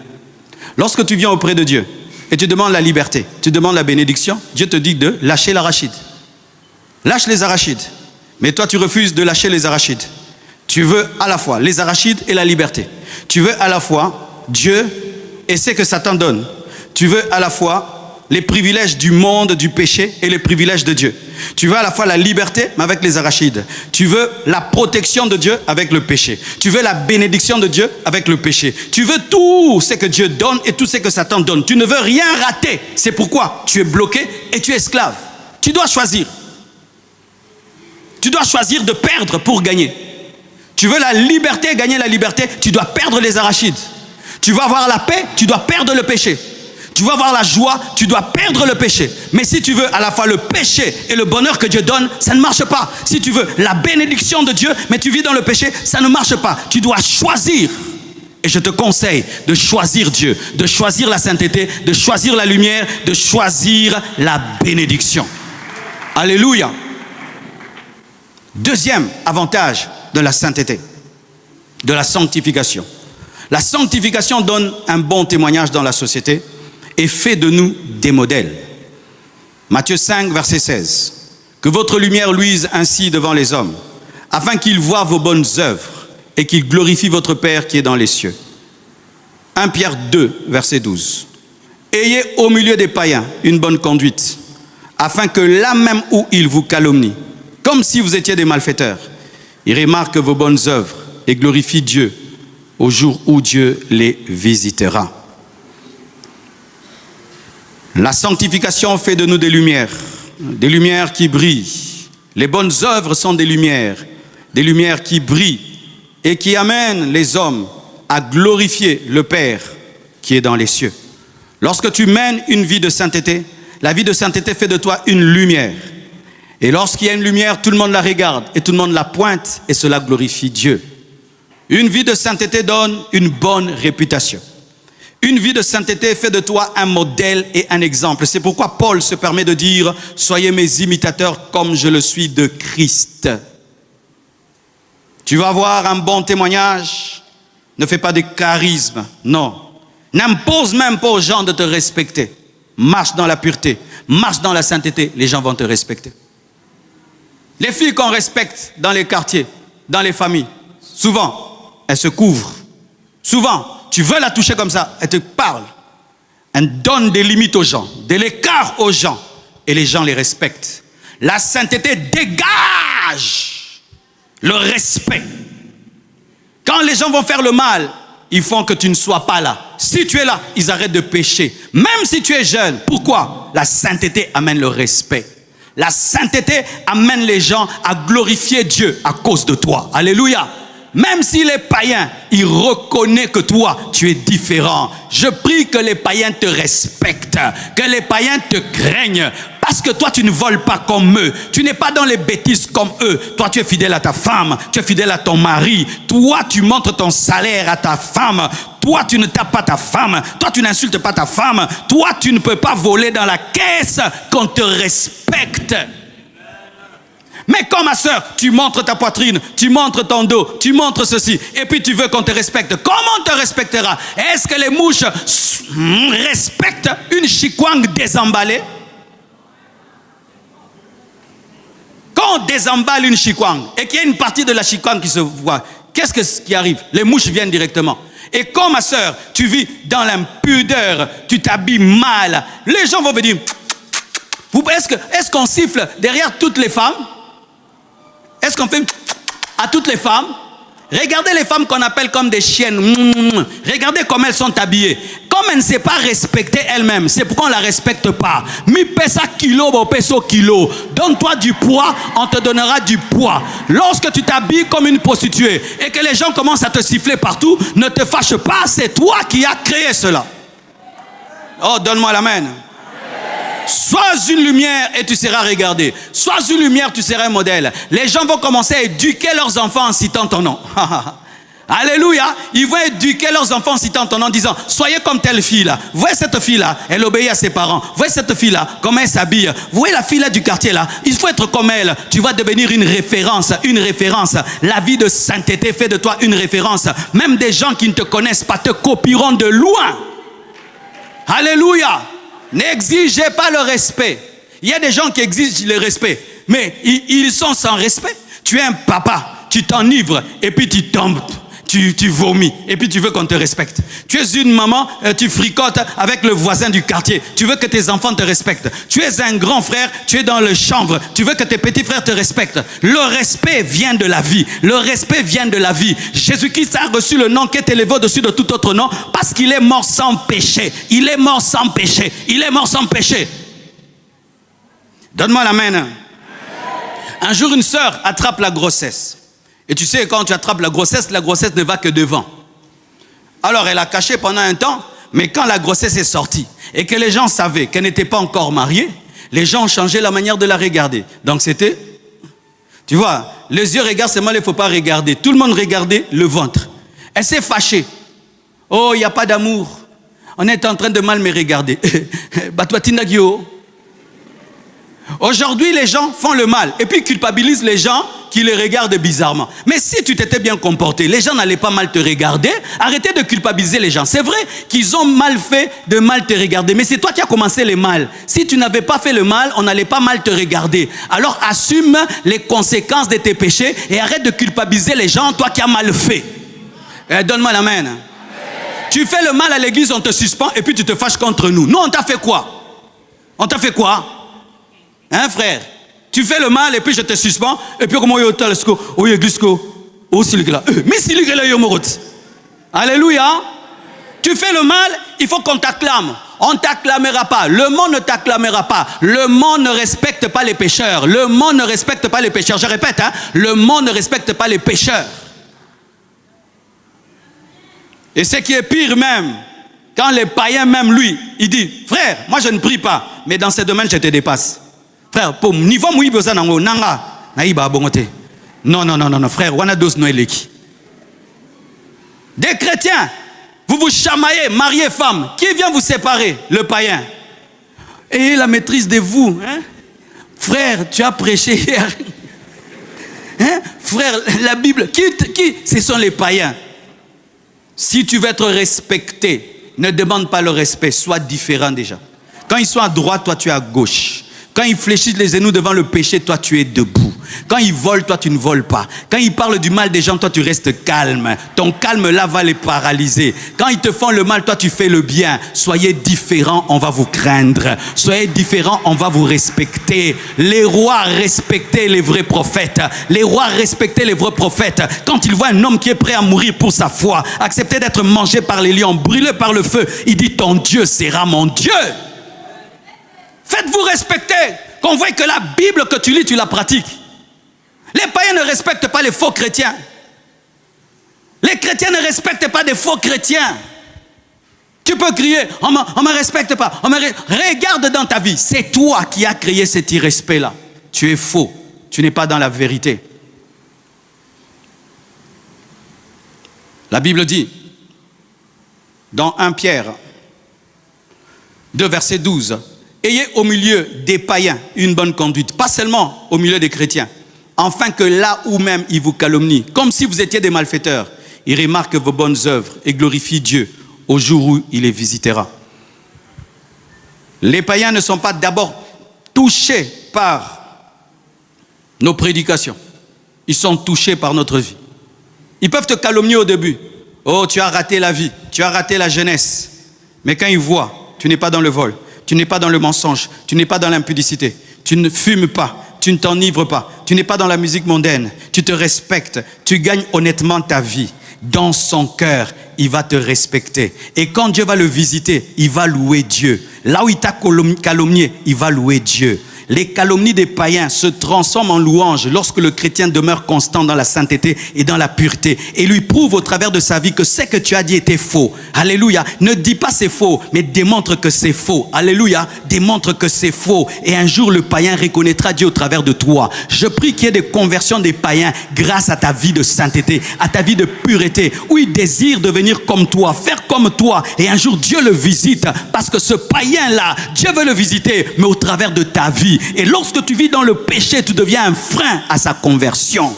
Lorsque tu viens auprès de Dieu et tu demandes la liberté, tu demandes la bénédiction, Dieu te dit de lâcher l'arachide. Lâche les arachides. Mais toi, tu refuses de lâcher les arachides. Tu veux à la fois les arachides et la liberté. Tu veux à la fois Dieu et ce que Satan donne. Tu veux à la fois les privilèges du monde, du péché et les privilèges de Dieu. Tu veux à la fois la liberté, mais avec les arachides. Tu veux la protection de Dieu avec le péché. Tu veux la bénédiction de Dieu avec le péché. Tu veux tout ce que Dieu donne et tout ce que Satan donne. Tu ne veux rien rater. C'est pourquoi tu es bloqué et tu es esclave. Tu dois choisir. Tu dois choisir de perdre pour gagner. Tu veux la liberté, gagner la liberté, tu dois perdre les arachides. Tu veux avoir la paix, tu dois perdre le péché. Tu veux avoir la joie, tu dois perdre le péché. Mais si tu veux à la fois le péché et le bonheur que Dieu donne, ça ne marche pas. Si tu veux la bénédiction de Dieu, mais tu vis dans le péché, ça ne marche pas. Tu dois choisir. Et je te conseille de choisir Dieu, de choisir la sainteté, de choisir la lumière, de choisir la bénédiction. Alléluia. Deuxième avantage de la sainteté, de la sanctification. La sanctification donne un bon témoignage dans la société et fait de nous des modèles. Matthieu 5, verset 16. Que votre lumière luise ainsi devant les hommes, afin qu'ils voient vos bonnes œuvres et qu'ils glorifient votre Père qui est dans les cieux. 1 Pierre 2, verset 12. Ayez au milieu des païens une bonne conduite, afin que là même où ils vous calomnient, comme si vous étiez des malfaiteurs, ils remarquent vos bonnes œuvres et glorifient Dieu au jour où Dieu les visitera. La sanctification fait de nous des lumières qui brillent. Les bonnes œuvres sont des lumières qui brillent et qui amènent les hommes à glorifier le Père qui est dans les cieux. Lorsque tu mènes une vie de sainteté, la vie de sainteté fait de toi une lumière. Et lorsqu'il y a une lumière, tout le monde la regarde et tout le monde la pointe et cela glorifie Dieu. Une vie de sainteté donne une bonne réputation. Une vie de sainteté fait de toi un modèle et un exemple. C'est pourquoi Paul se permet de dire « Soyez mes imitateurs comme je le suis de Christ ». Tu vas avoir un bon témoignage, ne fais pas de charisme, non. N'impose même pas aux gens de te respecter. Marche dans la pureté, marche dans la sainteté, les gens vont te respecter. Les filles qu'on respecte dans les quartiers, dans les familles, souvent, elle se couvre. Souvent, tu veux la toucher comme ça, elle te parle. Elle donne des limites aux gens, de l'écart aux gens. Et les gens les respectent. La sainteté dégage le respect. Quand les gens vont faire le mal, ils font que tu ne sois pas là. Si tu es là, ils arrêtent de pécher. Même si tu es jeune. Pourquoi? La sainteté amène le respect. La sainteté amène les gens à glorifier Dieu à cause de toi. Alléluia. Même s'il est païen, il reconnaît que toi, tu es différent. Je prie que les païens te respectent, que les païens te craignent. Parce que toi, tu ne voles pas comme eux. Tu n'es pas dans les bêtises comme eux. Toi, tu es fidèle à ta femme. Tu es fidèle à ton mari. Toi, tu montres ton salaire à ta femme. Toi, tu ne tapes pas ta femme. Toi, tu n'insultes pas ta femme. Toi, tu ne peux pas voler dans la caisse qu'on te respecte. Mais quand ma soeur, tu montres ta poitrine, tu montres ton dos, tu montres ceci, et puis tu veux qu'on te respecte, comment on te respectera? Est-ce que les mouches respectent une chikwang désemballée? Quand on désemballe une chikwang et qu'il y a une partie de la chikwang qui se voit, qu'est-ce qui arrive? Les mouches viennent directement. Et quand ma soeur, tu vis dans l'impudeur, tu t'habilles mal, les gens vont venir. Est-ce qu'on siffle derrière toutes les femmes? Est-ce qu'on fait à toutes les femmes? Regardez les femmes qu'on appelle comme des chiennes. Regardez comment elles sont habillées. Comme elles ne savent pas respecter elles-mêmes, c'est pourquoi on ne la respecte pas. Mi pesa kilo, bo peso kilo. Donne-toi du poids, on te donnera du poids. Lorsque tu t'habilles comme une prostituée et que les gens commencent à te siffler partout, ne te fâche pas, c'est toi qui as créé cela. Oh, donne-moi l'amen. Sois une lumière et tu seras regardé. Sois une lumière, tu seras un modèle. Les gens vont commencer à éduquer leurs enfants en citant ton nom. Alléluia. Ils vont éduquer leurs enfants en citant ton nom, en disant, soyez comme telle fille-là. Vous voyez cette fille-là, elle obéit à ses parents. Vous voyez cette fille-là, comment elle s'habille. Vous voyez la fille-là du quartier-là, il faut être comme elle. Tu vas devenir une référence, une référence. La vie de sainteté fait de toi une référence. Même des gens qui ne te connaissent pas te copieront de loin. Alléluia. N'exigez pas le respect. Il y a des gens qui exigent le respect, mais ils sont sans respect. Tu es un papa, tu t'enivres et puis tu tombes, tu vomis et puis tu veux qu'on te respecte. Tu es une maman, tu fricotes avec le voisin du quartier. Tu veux que tes enfants te respectent. Tu es un grand frère, tu es dans le chambre. Tu veux que tes petits frères te respectent. Le respect vient de la vie. Le respect vient de la vie. Jésus-Christ a reçu le nom qui est élevé au-dessus de tout autre nom parce qu'il est mort sans péché. Il est mort sans péché. Il est mort sans péché. Donne-moi l'amen. Un jour, une sœur attrape la grossesse. Et tu sais, quand tu attrapes la grossesse ne va que devant. Alors, elle a caché pendant un temps, mais quand la grossesse est sortie et que les gens savaient qu'elle n'était pas encore mariée, les gens ont changé la manière de la regarder. Donc, c'était, tu vois, les yeux regardent, c'est mal, il ne faut pas regarder. Tout le monde regardait le ventre. Elle s'est fâchée. Oh, il n'y a pas d'amour. On est en train de mal me regarder. Aujourd'hui, les gens font le mal et puis culpabilisent les gens qui les regardent bizarrement. Mais si tu t'étais bien comporté, les gens n'allaient pas mal te regarder. Arrêtez de culpabiliser les gens. C'est vrai qu'ils ont mal fait de mal te regarder, mais c'est toi qui as commencé le mal. Si tu n'avais pas fait le mal, on n'allait pas mal te regarder. Alors assume les conséquences de tes péchés et arrête de culpabiliser les gens, toi qui as mal fait. Donne-moi l'amen. Tu fais le mal à l'église, on te suspend et puis tu te fâches contre nous. Nous, on t'a fait quoi? On t'a fait quoi? Hein, frère? Tu fais le mal et puis je te suspends. Et puis comment tu as Alléluia. Tu fais le mal, il faut qu'on t'acclame. On ne t'acclamera pas. Le monde ne t'acclamera pas. Le monde ne respecte pas les pécheurs. Le monde ne respecte pas les pécheurs. Je répète, hein, le monde ne respecte pas les pécheurs. Et ce qui est pire même, quand les païens même lui, il dit, frère, moi je ne prie pas, mais dans ce domaine je te dépasse. Frère, pour niveau mouille besoin nango nanga naïba bongote. Non, frère, wana dos noeleki. Des chrétiens, vous vous chamaillez, mariez femme, qui vient vous séparer? Le païen. Ayez la maîtrise de vous, hein? Frère, tu as prêché hier. Hein? Frère, la Bible, qui ce sont les païens. Si tu veux être respecté, ne demande pas le respect, sois différent déjà. Quand ils sont à droite, toi tu es à gauche. Quand ils fléchissent les genoux devant le péché, toi tu es debout. Quand ils volent, toi tu ne voles pas. Quand ils parlent du mal des gens, toi tu restes calme. Ton calme là va les paralyser. Quand ils te font le mal, toi tu fais le bien. Soyez différents, on va vous craindre. Soyez différents, on va vous respecter. Les rois respectaient les vrais prophètes. Les rois respectaient les vrais prophètes. Quand ils voient un homme qui est prêt à mourir pour sa foi, accepter d'être mangé par les lions, brûlé par le feu, il dit ton Dieu sera mon Dieu. Faites-vous respecter. Qu'on voit que la Bible que tu lis, tu la pratiques. Les païens ne respectent pas les faux chrétiens. Les chrétiens ne respectent pas des faux chrétiens. Tu peux crier, on ne me respecte pas. Regarde dans ta vie, c'est toi qui as créé cet irrespect-là. Tu es faux, tu n'es pas dans la vérité. La Bible dit, dans 1 Pierre 2, verset 12, ayez au milieu des païens une bonne conduite, pas seulement au milieu des chrétiens, afin que là où même ils vous calomnient, comme si vous étiez des malfaiteurs, ils remarquent vos bonnes œuvres et glorifient Dieu au jour où il les visitera. Les païens ne sont pas d'abord touchés par nos prédications. Ils sont touchés par notre vie. Ils peuvent te calomnier au début. Oh, tu as raté la vie, tu as raté la jeunesse. Mais quand ils voient, tu n'es pas dans le vol, tu n'es pas dans le mensonge, tu n'es pas dans l'impudicité, tu ne fumes pas, tu ne t'enivres pas, tu n'es pas dans la musique mondaine, tu te respectes, tu gagnes honnêtement ta vie. Dans son cœur, il va te respecter. Et quand Dieu va le visiter, il va louer Dieu. Là où il t'a calomnié, il va louer Dieu. Les calomnies des païens se transforment en louanges lorsque le chrétien demeure constant dans la sainteté et dans la pureté et lui prouve au travers de sa vie que ce que tu as dit était faux. Alléluia. Ne dis pas c'est faux, mais démontre que c'est faux. Alléluia. Démontre que c'est faux. Et un jour, le païen reconnaîtra Dieu au travers de toi. Je prie qu'il y ait des conversions des païens grâce à ta vie de sainteté, à ta vie de pureté, où ils désirent devenir comme toi, faire comme toi. Et un jour, Dieu le visite parce que ce païen-là, Dieu veut le visiter, mais au travers de ta vie. Et lorsque tu vis dans le péché, tu deviens un frein à sa conversion.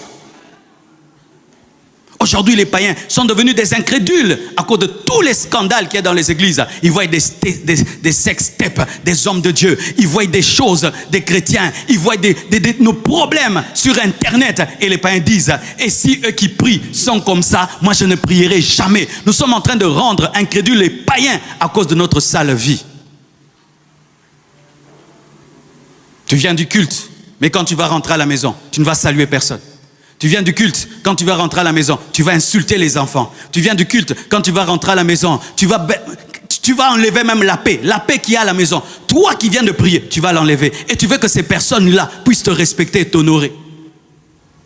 Aujourd'hui, les païens sont devenus des incrédules à cause de tous les scandales qu'il y a dans les églises. Ils voient des sex-tapes, des hommes de Dieu. Ils voient des choses des chrétiens. Ils voient nos problèmes sur Internet. Et les païens disent, et si eux qui prient sont comme ça, moi je ne prierai jamais. Nous sommes en train de rendre incrédules les païens à cause de notre sale vie. Tu viens du culte, mais quand tu vas rentrer à la maison, tu ne vas saluer personne. Tu viens du culte, quand tu vas rentrer à la maison, tu vas insulter les enfants. Tu viens du culte, quand tu vas rentrer à la maison, tu vas enlever même la paix qu'il y a à la maison. Toi qui viens de prier, tu vas l'enlever. Et tu veux que ces personnes-là puissent te respecter et t'honorer.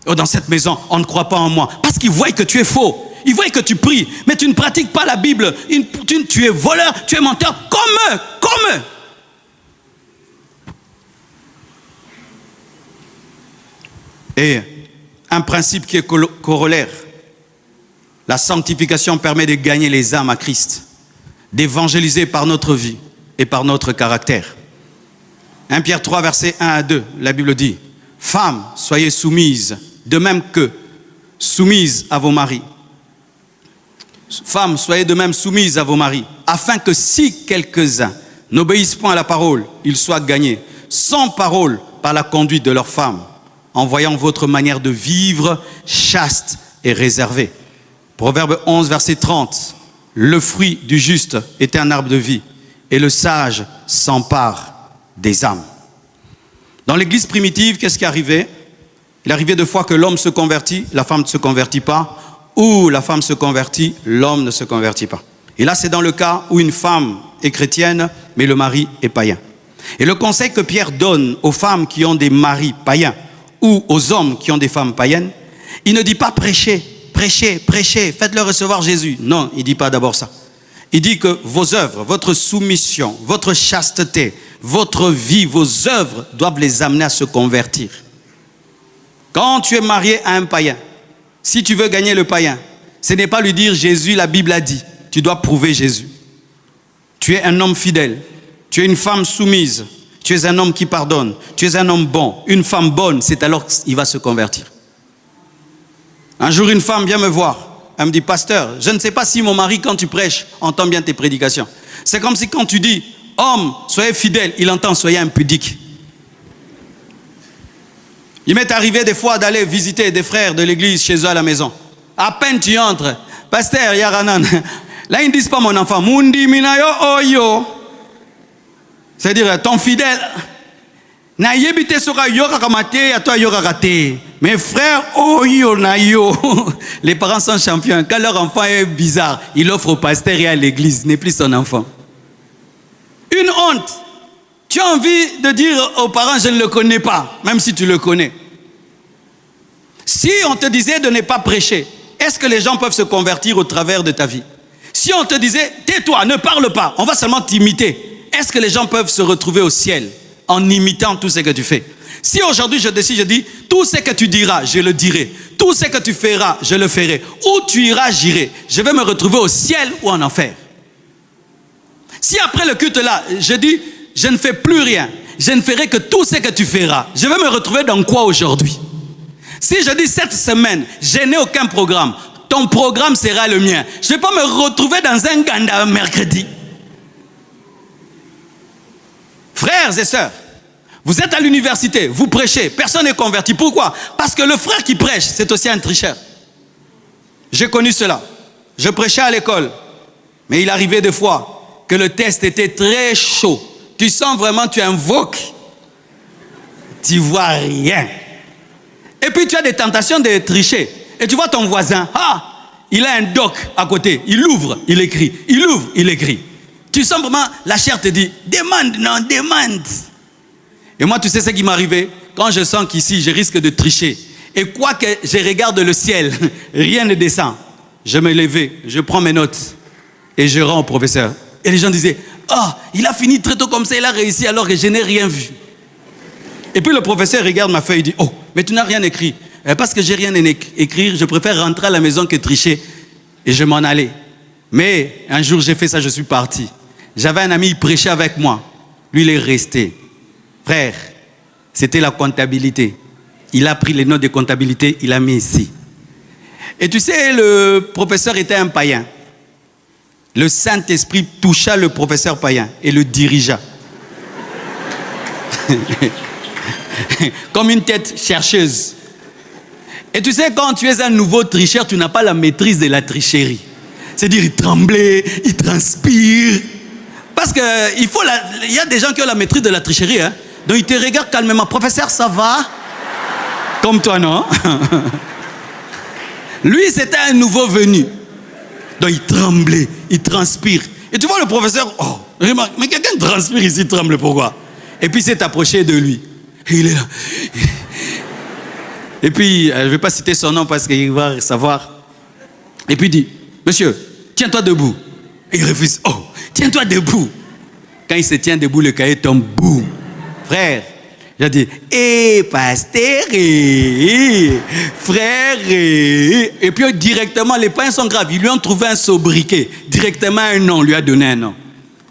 Oh, dans cette maison, on ne croit pas en moi. Parce qu'ils voient que tu es faux. Ils voient que tu pries, mais tu ne pratiques pas la Bible. Tu es voleur, tu es menteur comme eux, comme eux. Et un principe qui est corollaire, la sanctification permet de gagner les âmes à Christ, d'évangéliser par notre vie et par notre caractère. 1 Pierre 3, versets 1 à 2, la Bible dit, « Femmes, soyez soumises, de même que soumises à vos maris. Femmes, soyez de même soumises à vos maris, afin que si quelques-uns n'obéissent point à la parole, ils soient gagnés, sans parole, par la conduite de leurs femmes, en voyant votre manière de vivre chaste et réservée. » Proverbe 11, verset 30. « Le fruit du juste est un arbre de vie, et le sage s'empare des âmes. » Dans l'église primitive, qu'est-ce qui arrivait? Il arrivait deux fois que l'homme se convertit, la femme ne se convertit pas, ou la femme se convertit, l'homme ne se convertit pas. Et là, c'est dans le cas où une femme est chrétienne, mais le mari est païen. Et le conseil que Pierre donne aux femmes qui ont des maris païens, ou aux hommes qui ont des femmes païennes, il ne dit pas prêchez, prêchez, prêchez, faites-leur recevoir Jésus. Non, il ne dit pas d'abord ça. Il dit que vos œuvres, votre soumission, votre chasteté, votre vie, vos œuvres doivent les amener à se convertir. Quand tu es marié à un païen, si tu veux gagner le païen, ce n'est pas lui dire Jésus, la Bible a dit. Tu dois prouver Jésus. Tu es un homme fidèle, tu es une femme soumise, tu es un homme qui pardonne, tu es un homme bon. Une femme bonne, c'est alors qu'il va se convertir. Un jour, une femme vient me voir. Elle me dit, pasteur, je ne sais pas si mon mari, quand tu prêches, entend bien tes prédications. C'est comme si quand tu dis, homme, soyez fidèle, il entend, soyez impudique. Il m'est arrivé des fois d'aller visiter des frères de l'église chez eux à la maison. À peine tu entres, pasteur Yaranan, là ils ne disent pas mon enfant, Mundi minayo oyo. C'est-à-dire ton fidèle. Na yebite soka yoka kamate, à toi yoka kate. Mes frères oyo na yo. Les parents sont champions. Quand leur enfant est bizarre, ils l'offrent au pasteur et à l'église, n'est plus son enfant. Une honte. Tu as envie de dire aux parents, je ne le connais pas, même si tu le connais. Si on te disait de ne pas prêcher, est-ce que les gens peuvent se convertir au travers de ta vie? Si on te disait, tais-toi, ne parle pas, on va seulement t'imiter, est-ce que les gens peuvent se retrouver au ciel en imitant tout ce que tu fais? Si aujourd'hui je décide, je dis, tout ce que tu diras, je le dirai. Tout ce que tu feras, je le ferai. Où tu iras, j'irai. Je vais me retrouver au ciel ou en enfer. Si après le culte là, je dis, je ne fais plus rien, je ne ferai que tout ce que tu feras, je vais me retrouver dans quoi aujourd'hui? Si je dis cette semaine, je n'ai aucun programme, ton programme sera le mien. Je ne vais pas me retrouver dans un ganda mercredi. Frères et sœurs, vous êtes à l'université, vous prêchez, personne n'est converti. Pourquoi? Parce que le frère qui prêche, c'est aussi un tricheur. J'ai connu cela. Je prêchais à l'école, mais il arrivait des fois que le test était très chaud. Tu sens vraiment, tu invoques, tu vois rien. Et puis tu as des tentations de tricher. Et tu vois ton voisin, il a un doc à côté. Il ouvre, il écrit. Il ouvre, il écrit. Tu sens vraiment, la chair te dit, demande, non, demande. Et moi, tu sais ce qui m'est arrivé? Quand je sens qu'ici, je risque de tricher. Et quoi que je regarde le ciel, rien ne descend. Je me levais, je prends mes notes et je rends au professeur. Et les gens disaient, il a fini très tôt comme ça, il a réussi alors que je n'ai rien vu. Et puis le professeur regarde ma feuille et dit, mais tu n'as rien écrit. Parce que j'ai rien à écrire, je préfère rentrer à la maison que tricher. Et je m'en allais. Mais un jour j'ai fait ça, je suis parti. J'avais un ami, il prêchait avec moi. Lui, il est resté. Frère, c'était la comptabilité. Il a pris les notes de comptabilité, il a mis ici. Et tu sais, le professeur était un païen. Le Saint-Esprit toucha le professeur païen et le dirigea. Comme une tête chercheuse. Et tu sais, quand tu es un nouveau tricheur, tu n'as pas la maîtrise de la tricherie. C'est-à-dire, il tremblait, il transpire. Parce qu'il y a des gens qui ont la maîtrise de la tricherie. Hein? Donc, ils te regardent calmement. Professeur, ça va? Comme toi, non? Lui, c'était un nouveau venu. Donc, il tremblait, il transpire. Et tu vois le professeur, remarque, mais quelqu'un transpire ici, il tremble, pourquoi? Et puis, il s'est approché de lui. Et il est là. Et puis, je ne vais pas citer son nom parce qu'il va savoir. Et puis, il dit, monsieur, tiens-toi debout. Et il refuse, tiens-toi debout. Quand il se tient debout, le cahier tombe, boum. Frère, j'ai dit, pasteur, frère. Et puis directement, les pains sont graves. Ils lui ont trouvé un sobriquet. Directement un nom, lui a donné un nom.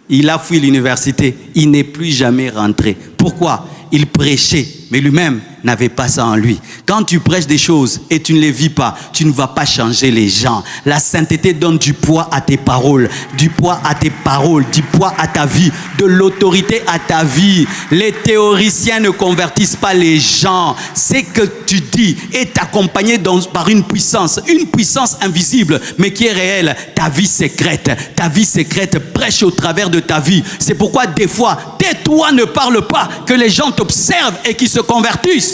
Il a fui l'université. Il n'est plus jamais rentré. Pourquoi? Il prêchait, mais lui-même n'avait pas ça en lui. Quand tu prêches des choses et tu ne les vis pas, tu ne vas pas changer les gens. La sainteté donne du poids à tes paroles, du poids à tes paroles, du poids à ta vie, de l'autorité à ta vie. Les théoriciens ne convertissent pas les gens. Ce que tu dis est accompagné par une puissance invisible, mais qui est réelle. Ta vie secrète prêche au travers de ta vie. C'est pourquoi des fois, tais-toi, ne parle pas, que les gens t'observent et qu'ils se convertissent.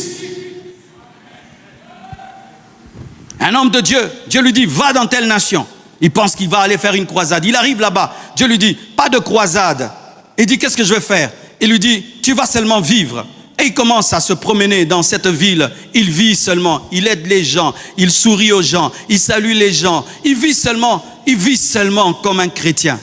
Un homme de Dieu, Dieu lui dit, va dans telle nation. Il pense qu'il va aller faire une croisade. Il arrive là-bas, Dieu lui dit, pas de croisade. Il dit, qu'est-ce que je vais faire? Il lui dit, tu vas seulement vivre. Et il commence à se promener dans cette ville. Il vit seulement, il aide les gens, il sourit aux gens, il salue les gens. Il vit seulement comme un chrétien.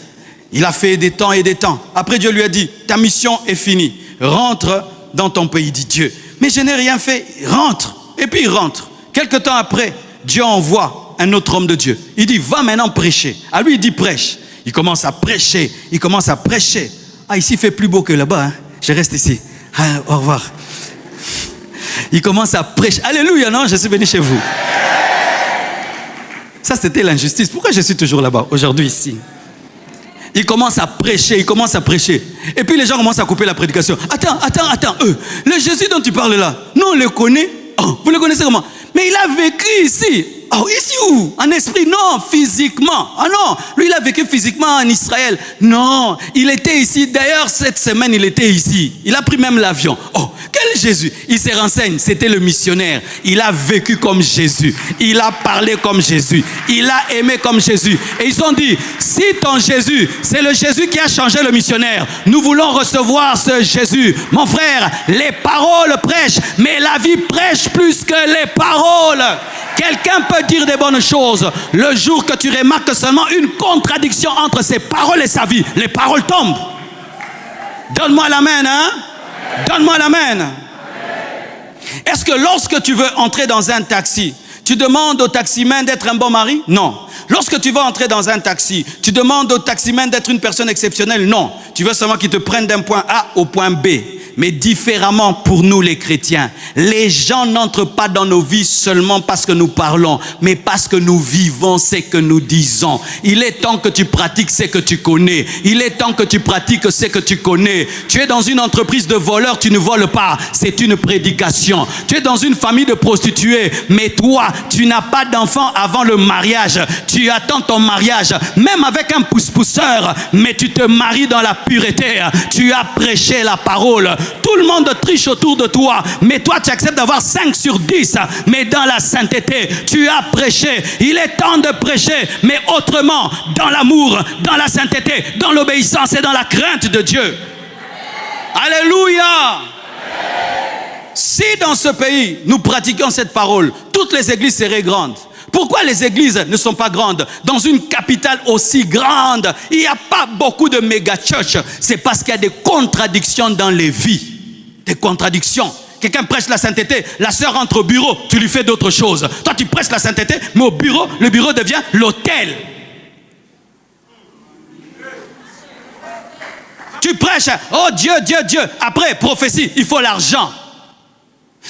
Il a fait des temps et des temps. Après, Dieu lui a dit, ta mission est finie. Rentre dans ton pays, dit Dieu. Mais je n'ai rien fait. Rentre. Et puis il rentre. Quelque temps après, Dieu envoie un autre homme de Dieu. Il dit, va maintenant prêcher. À lui, il dit, prêche. Il commence à prêcher. Ici, il fait plus beau que là-bas. Hein. Je reste ici. Au revoir. Il commence à prêcher. Alléluia, non? Je suis venu chez vous. Ça, c'était l'injustice. Pourquoi je suis toujours là-bas, aujourd'hui, ici? Il commence à prêcher. Et puis les gens commencent à couper la prédication. Attends. Le Jésus dont tu parles là, nous on le connaît. Oh, vous le connaissez comment? Mais il a vécu ici. Oh, ici où? En esprit? Non, physiquement. Ah non, lui il a vécu physiquement en Israël. Non, il était ici. D'ailleurs, cette semaine, il était ici. Il a pris même l'avion. Oh, quel Jésus? Il se renseigne, c'était le missionnaire. Il a vécu comme Jésus. Il a parlé comme Jésus. Il a aimé comme Jésus. Et ils ont dit, si ton Jésus, c'est le Jésus qui a changé le missionnaire, nous voulons recevoir ce Jésus. Mon frère, les paroles prêchent, mais la vie prêche plus que les paroles. Quelqu'un peut dire des bonnes choses. Le jour que tu remarques seulement une contradiction entre ses paroles et sa vie, les paroles tombent. Donne-moi l'amen, hein? Donne-moi l'amen. Est-ce que lorsque tu veux entrer dans un taxi, tu demandes au taximan d'être un bon mari? Non. Lorsque tu veux entrer dans un taxi, tu demandes au taximan d'être une personne exceptionnelle? Non. Tu veux seulement qu'il te prenne d'un point A au point B. Mais différemment pour nous les chrétiens, les gens n'entrent pas dans nos vies seulement parce que nous parlons, mais parce que nous vivons ce que nous disons. Il est temps que tu pratiques ce que tu connais. Il est temps que tu pratiques ce que tu connais. Tu es dans une entreprise de voleurs, tu ne voles pas. C'est une prédication. Tu es dans une famille de prostituées, mais toi, tu n'as pas d'enfant avant le mariage. Tu attends ton mariage, même avec un pousse-pousseur, mais tu te maries dans la pureté. Tu as prêché la parole. Tout le monde triche autour de toi, mais toi tu acceptes d'avoir 5 sur 10, mais dans la sainteté, tu as prêché. Il est temps de prêcher, mais autrement, dans l'amour, dans la sainteté, dans l'obéissance et dans la crainte de Dieu. Alléluia. Si dans ce pays, nous pratiquions cette parole, toutes les églises seraient grandes. Pourquoi les églises ne sont pas grandes? Dans une capitale aussi grande, il n'y a pas beaucoup de méga-church. C'est parce qu'il y a des contradictions dans les vies. Des contradictions. Quelqu'un prêche la sainteté, la sœur rentre au bureau, tu lui fais d'autres choses. Toi, tu prêches la sainteté, mais au bureau, le bureau devient l'hôtel. Tu prêches, oh Dieu, Dieu, Dieu. Après, prophétie, il faut l'argent.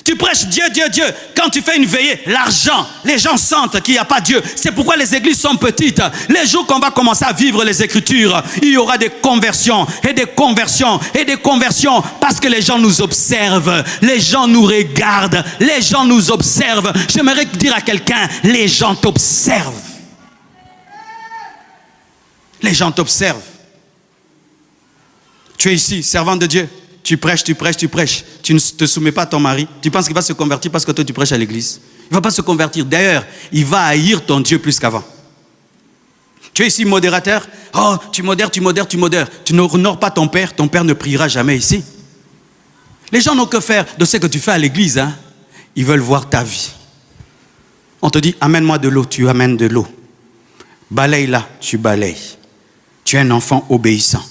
Tu prêches Dieu, Dieu, Dieu. Quand tu fais une veillée, l'argent, les gens sentent qu'il n'y a pas Dieu. C'est pourquoi les églises sont petites. Les jours qu'on va commencer à vivre les Écritures, il y aura des conversions et des conversions et des conversions parce que les gens nous observent, les gens nous regardent, les gens nous observent. J'aimerais dire à quelqu'un, les gens t'observent. Les gens t'observent. Tu es ici, servant de Dieu. Tu prêches, tu prêches, tu prêches. Tu ne te soumets pas à ton mari. Tu penses qu'il va se convertir parce que toi tu prêches à l'église. Il ne va pas se convertir. D'ailleurs, il va haïr ton Dieu plus qu'avant. Tu es ici modérateur. Oh, tu modères, tu modères, tu modères. Tu n'honores pas ton père ne priera jamais ici. Les gens n'ont que faire de ce que tu fais à l'église. Hein. Ils veulent voir ta vie. On te dit, amène-moi de l'eau, tu amènes de l'eau. Balaye là, tu balayes. Tu es un enfant obéissant.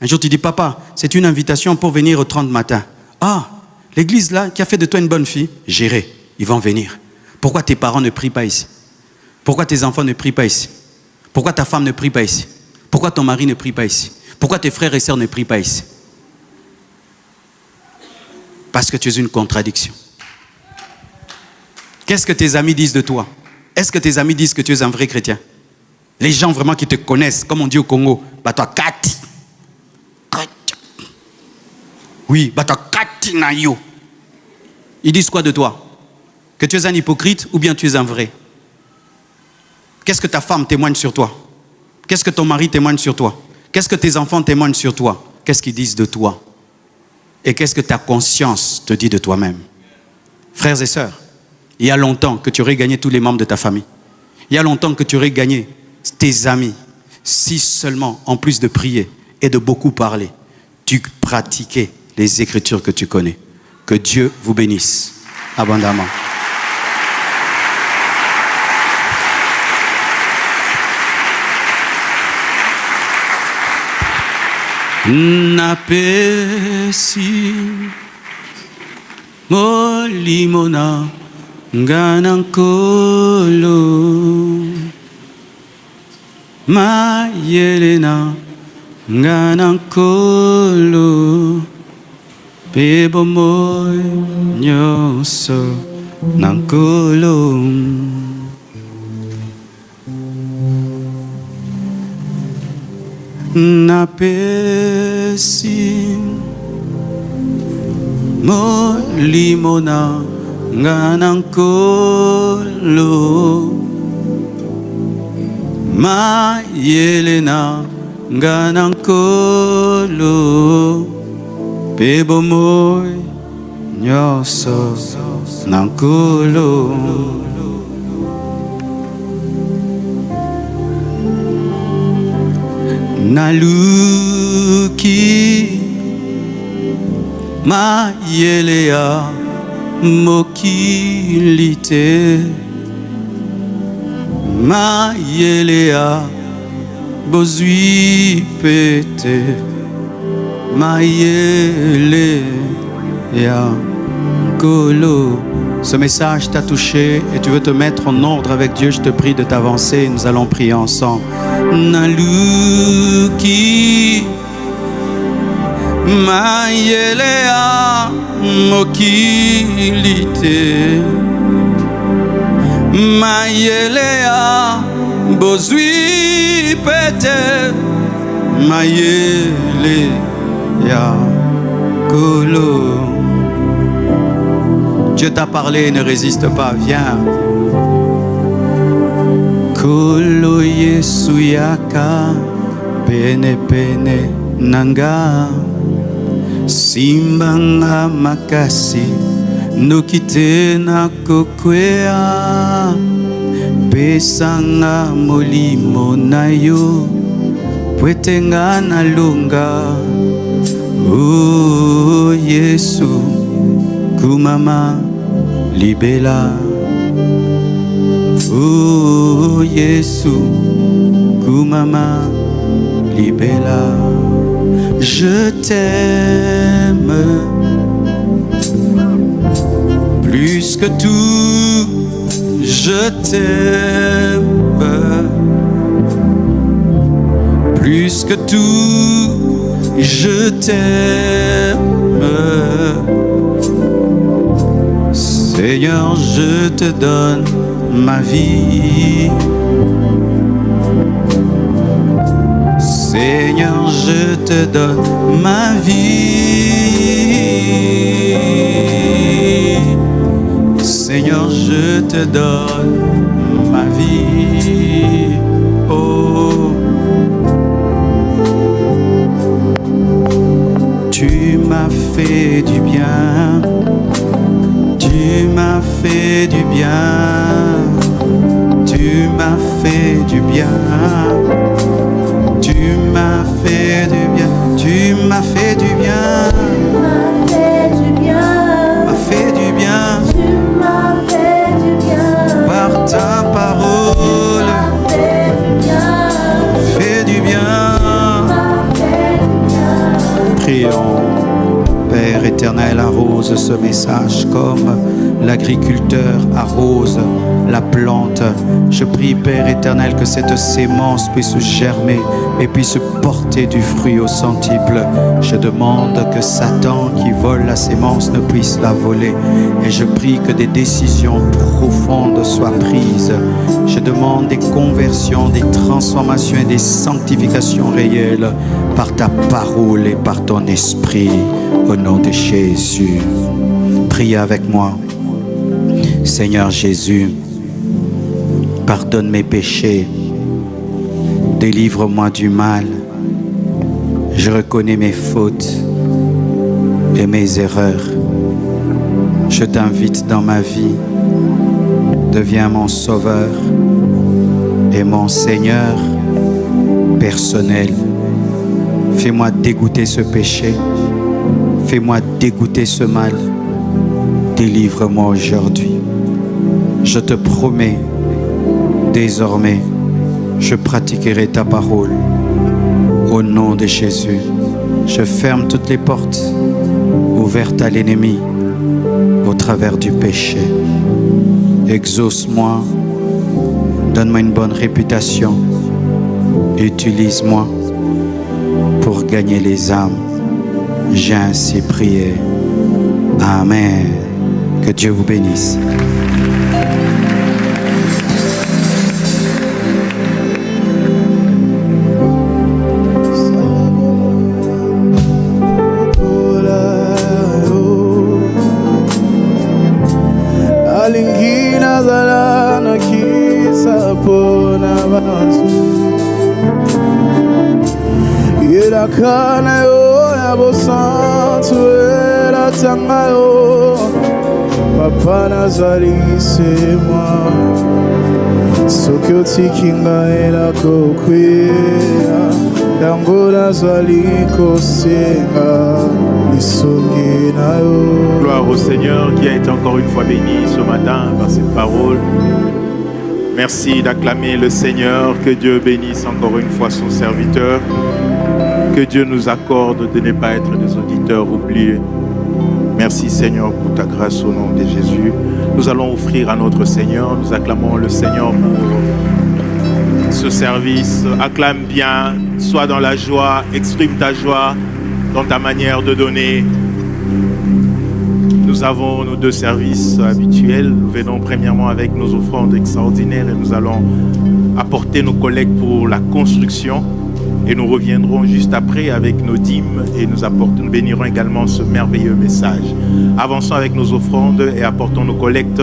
Un jour, tu dis, papa, c'est une invitation pour venir au 30 matin. Ah, l'église là, qui a fait de toi une bonne fille, j'irai, ils vont venir. Pourquoi tes parents ne prient pas ici? Pourquoi tes enfants ne prient pas ici? Pourquoi ta femme ne prie pas ici? Pourquoi ton mari ne prie pas ici? Pourquoi tes frères et sœurs ne prient pas ici? Parce que tu es une contradiction. Qu'est-ce que tes amis disent de toi? Est-ce que tes amis disent que tu es un vrai chrétien? Les gens vraiment qui te connaissent, comme on dit au Congo, bah toi, Kati. Oui, ils disent quoi de toi? Que tu es un hypocrite ou bien tu es un vrai? Qu'est-ce que ta femme témoigne sur toi? Qu'est-ce que ton mari témoigne sur toi? Qu'est-ce que tes enfants témoignent sur toi? Qu'est-ce qu'ils disent de toi? Et qu'est-ce que ta conscience te dit de toi-même? Frères et sœurs, il y a longtemps que tu aurais gagné tous les membres de ta famille. Il y a longtemps que tu aurais gagné tes amis. Si seulement, en plus de prier et de beaucoup parler, tu pratiquais les Écritures que tu connais. Que Dieu vous bénisse abondamment. Napesi molimona nganankolo mayelena nganankolo bebo moy nyoso nankolo napesi molimona nganankolo ma yelena nganankolo pebo moy nyoso nankolo naluki ma yelea mokilite ma yelea bozui pete ma yelea golo. Ce message t'a touché et tu veux te mettre en ordre avec Dieu, je te prie de t'avancer et nous allons prier ensemble. Naluki ma yelea mokilite ma yelea bozui pete ma yelea kolo. Dieu t'a parlé, ne résiste pas, viens. Kolo Yesu yaka pene pene nanga simbanga makasi nokite na kokwea pesanga molimo na yo pwetenga na lunga. Oh Yesu kumama libela. Oh Yesu kumama libela. Je t'aime plus que tout, je t'aime plus que tout, je t'aime. Seigneur, je te donne ma vie. Seigneur, je te donne ma vie. Seigneur, je te donne ma vie. Oh, tu m'as fait du bien. Tu m'as fait du bien. Tu m'as fait du bien. Tu m'as fait du bien, tu m'as fait du bien, m'as fait du bien, tu m'as fait du bien, par ta parole, fait du bien. Prions. Père éternel, arrose ce message comme l'agriculteur arrose la plante. Je prie, Père éternel, que cette sémence puisse germer et puisse porter du fruit au centuple. Je demande que Satan qui vole la sémence ne puisse la voler. Et je prie que des décisions profondes soient prises. Je demande des conversions, des transformations et des sanctifications réelles par ta parole et par ton esprit. Au nom de Jésus, priez avec moi. Seigneur Jésus, pardonne mes péchés, délivre-moi du mal. Je reconnais mes fautes et mes erreurs. Je t'invite dans ma vie. Deviens mon sauveur et mon Seigneur personnel. Fais-moi dégoûter ce péché. Fais-moi dégoûter ce mal. Délivre-moi aujourd'hui. Je te promets, désormais, je pratiquerai ta parole. Au nom de Jésus, je ferme toutes les portes ouvertes à l'ennemi au travers du péché. Exauce-moi, donne-moi une bonne réputation. Utilise-moi pour gagner les âmes. J'ai ainsi prié. Amen. Que Dieu vous bénisse. Yela kana yo ya bosantu la tanga yo Papa nazali c'est moi Soki otikinga elako kwea Dango nazali kosenga lisongi na yo. Gloire au Seigneur qui a été encore une fois béni ce matin par cette parole. Merci d'acclamer le Seigneur, que Dieu bénisse encore une fois son serviteur, que Dieu nous accorde de ne pas être des auditeurs oubliés. Merci Seigneur pour ta grâce au nom de Jésus. Nous allons offrir à notre Seigneur, nous acclamons le Seigneur pour ce service. Acclame bien, sois dans la joie, exprime ta joie dans ta manière de donner. Nous avons nos deux services habituels. Nous venons premièrement avec nos offrandes extraordinaires et nous allons apporter nos collègues pour la construction. Et nous reviendrons juste après avec nos dîmes et nous bénirons également ce merveilleux message. Avançons avec nos offrandes et apportons nos collectes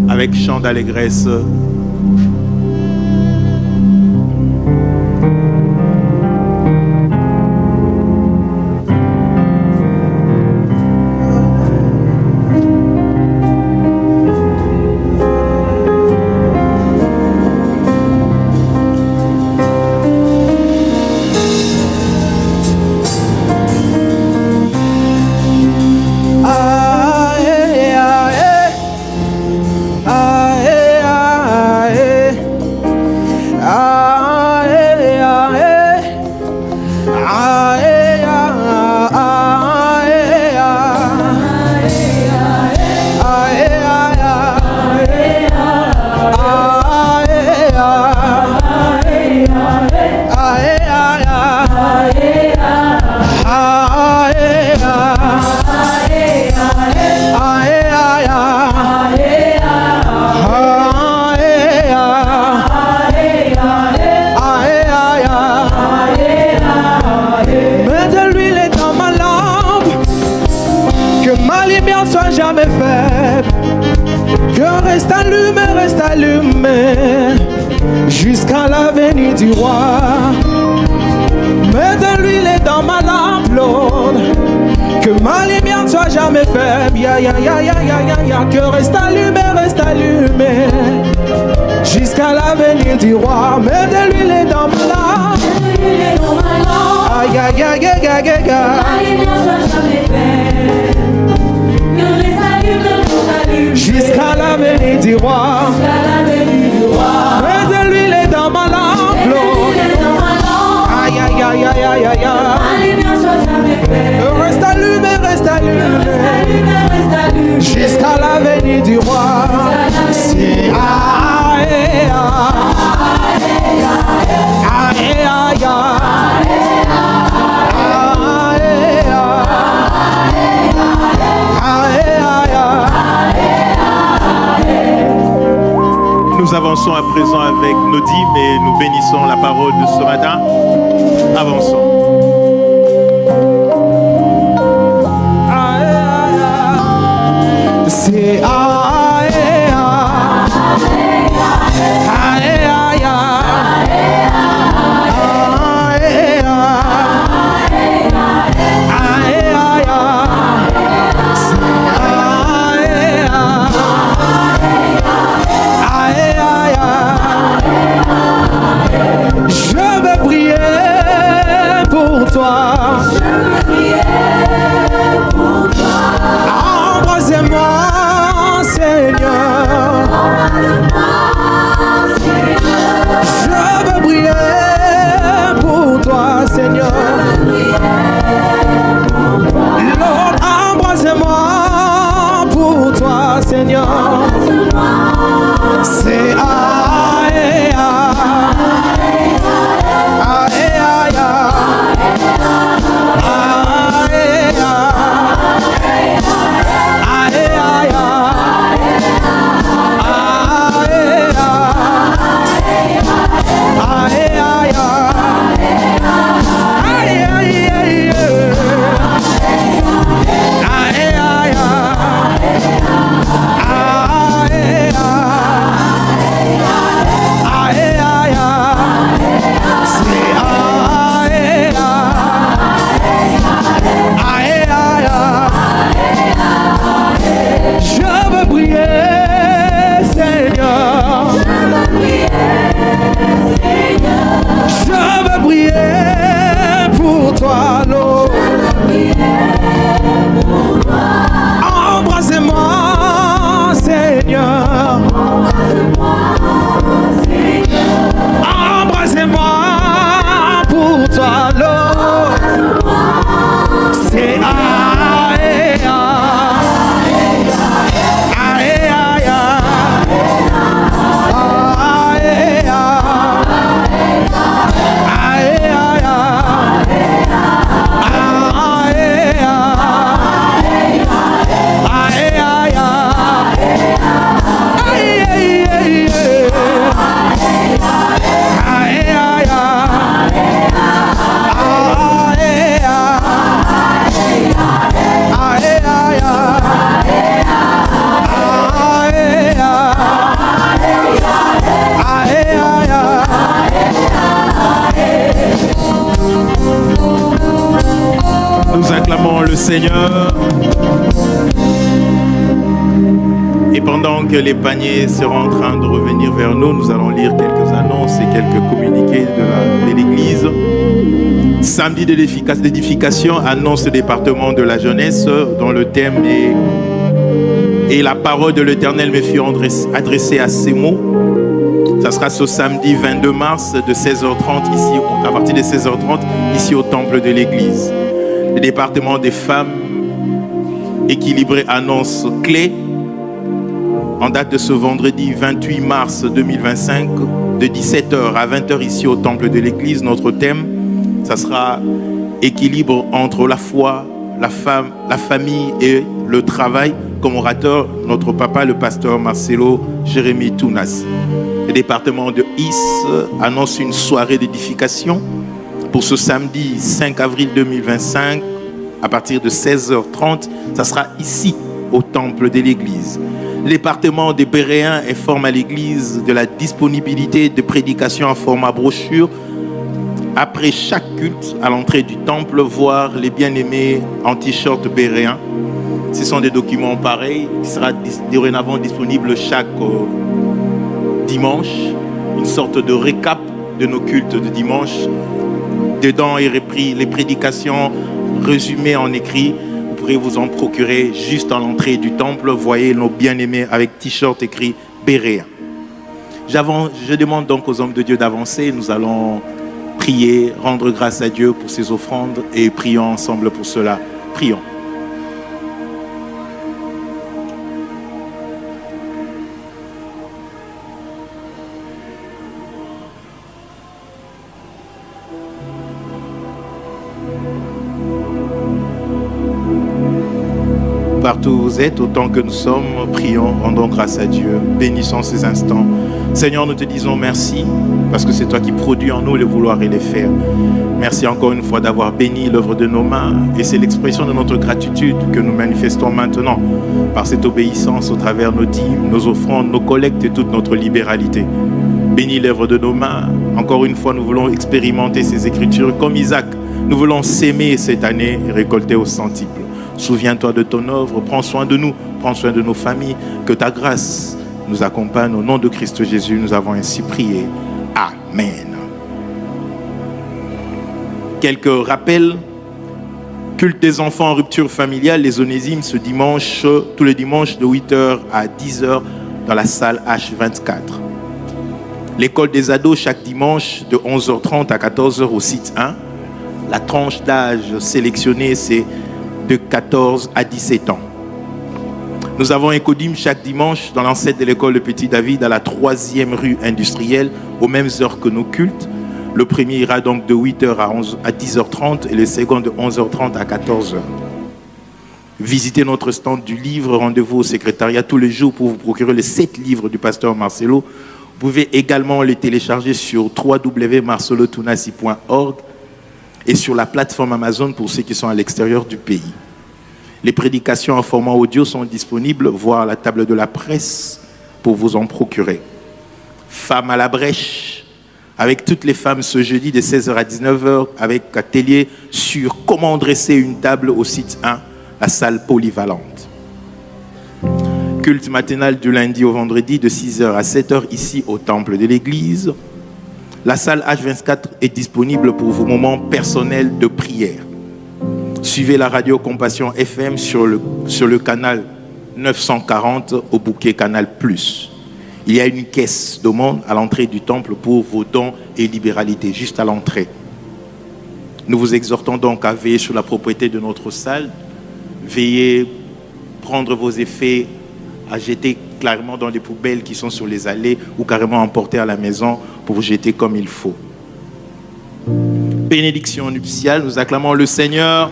avec chant d'allégresse. Jusqu'à la venue du roi. Mets de l'huile dans ma lampe, Lord. Que ma lumière ne soit jamais faible. Que reste allumé. Jusqu'à la venue du roi. Mets de l'huile dans ma lampe. Aïe, aïe, aïe, aïe, aïe, aïe. Que ma lumière ne soit jamais faible. Que reste allumé. Jusqu'à la venue du roi. Mets de l'huile dans ma lampe, Lord. Aïe, aïe, aïe, aïe, aïe, aïe. Reste allumé. Jusqu'à la venue du roi. C'est aïe, aïe, aïe, Nous avançons à présent avec nos dîmes et nous bénissons la parole de ce matin. Avançons. C'est le Seigneur. Et pendant que les paniers seront en train de revenir vers nous, nous allons lire quelques annonces et quelques communiqués de l'Église. Samedi d'édification annonce le département de la jeunesse dont le thème est « Et la parole de l'Éternel me fut adressée à ces mots ». Ça sera ce samedi 22 mars de 16h30 ici, à partir de 16h30 ici au temple de l'Église. Le département des femmes équilibrées annonce clé en date de ce vendredi 28 mars 2025 de 17h à 20h ici au temple de l'Église. Notre thème, ça sera équilibre entre la foi, la femme, la famille et le travail. Comme orateur, notre papa, le pasteur Marcelo Jérémy Tounas. Le département de Is annonce une soirée d'édification pour ce samedi 5 avril 2025 à partir de 16h30. Ça sera ici au temple de l'Église. Le département des Béréens informe à l'Église de la disponibilité de prédications en format brochure après chaque culte à l'entrée du temple, voir les bien-aimés en t-shirt béréen. Ce sont des documents pareils qui seront dorénavant disponibles chaque dimanche, une sorte de récap de nos cultes de dimanche. Dedans est repris les prédications résumées en écrit. Vous pourrez vous en procurer juste à l'entrée du temple. Voyez nos bien-aimés avec t-shirt écrit Béréen. Je demande donc aux hommes de Dieu d'avancer. Nous allons prier, rendre grâce à Dieu pour ses offrandes et prions ensemble pour cela. Prions. Partout où vous êtes, autant que nous sommes, prions, rendons grâce à Dieu, bénissons ces instants. Seigneur, nous te disons merci, parce que c'est toi qui produis en nous les vouloir et les faire. Merci encore une fois d'avoir béni l'œuvre de nos mains, et c'est l'expression de notre gratitude que nous manifestons maintenant, par cette obéissance au travers nos dîmes, nos offrandes, nos collectes et toute notre libéralité. Bénis l'œuvre de nos mains. Encore une fois, nous voulons expérimenter ces Écritures comme Isaac. Nous voulons s'aimer cette année et récolter au centuple. Souviens-toi de ton œuvre, prends soin de nous, prends soin de nos familles, que ta grâce nous accompagne. Au nom de Christ Jésus, nous avons ainsi prié. Amen. Quelques rappels. Culte des enfants en rupture familiale, les Onésimes, ce dimanche, tous les dimanches de 8h à 10h dans la salle H24. L'école des ados chaque dimanche de 11h30 à 14h au site 1. La tranche d'âge sélectionnée, c'est de 14 à 17 ans. Nous avons un codim chaque dimanche dans l'ancêtre de l'école de Petit David à la 3e rue industrielle aux mêmes heures que nos cultes. Le premier ira donc de 8h à 10h30 et le second de 11h30 à 14h. Visitez notre stand du livre, rendez-vous au secrétariat tous les jours pour vous procurer les 7 livres du pasteur Marcelo. Vous pouvez également les télécharger sur www.marcelotunasi.org et sur la plateforme Amazon pour ceux qui sont à l'extérieur du pays. Les prédications en format audio sont disponibles, voire la table de la presse pour vous en procurer. Femmes à la brèche, avec toutes les femmes ce jeudi de 16h à 19h, avec atelier sur comment dresser une table au site 1, la salle polyvalente. Culte matinal du lundi au vendredi de 6h à 7h ici au temple de l'église. La salle H24 est disponible pour vos moments personnels de prière. Suivez la radio Compassion FM sur le canal 940 au bouquet Canal+. Il y a une caisse d'aumône à l'entrée du temple pour vos dons et libéralités, juste à l'entrée. Nous vous exhortons donc à veiller sur la propriété de notre salle. Veillez prendre vos effets, à jeter clairement dans les poubelles qui sont sur les allées ou carrément emporter à la maison pour jeter comme il faut. Bénédiction nuptiale, nous acclamons le Seigneur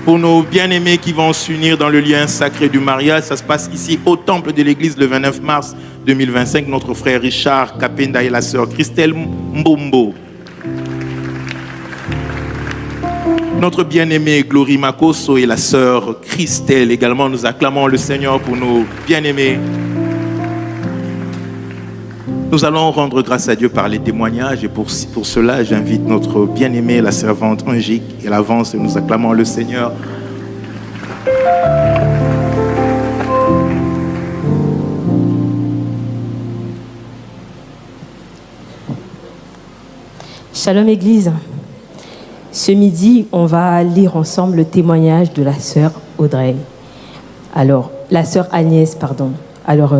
pour nos bien-aimés qui vont s'unir dans le lien sacré du mariage. Ça se passe ici au temple de l'église le 29 mars 2025. Notre frère Richard Kapenda et la sœur Christelle Mbombo. Notre bien-aimé Glory Makoso et la sœur Christelle également. Nous acclamons le Seigneur pour nos bien-aimés. Nous allons rendre grâce à Dieu par les témoignages et pour cela, j'invite notre bien-aimée, la servante Angélique, elle avance et nous acclamons le Seigneur Shalom Église. Ce midi, on va lire ensemble le témoignage de la sœur Audrey. Alors, la sœur Agnès, pardon. Alors,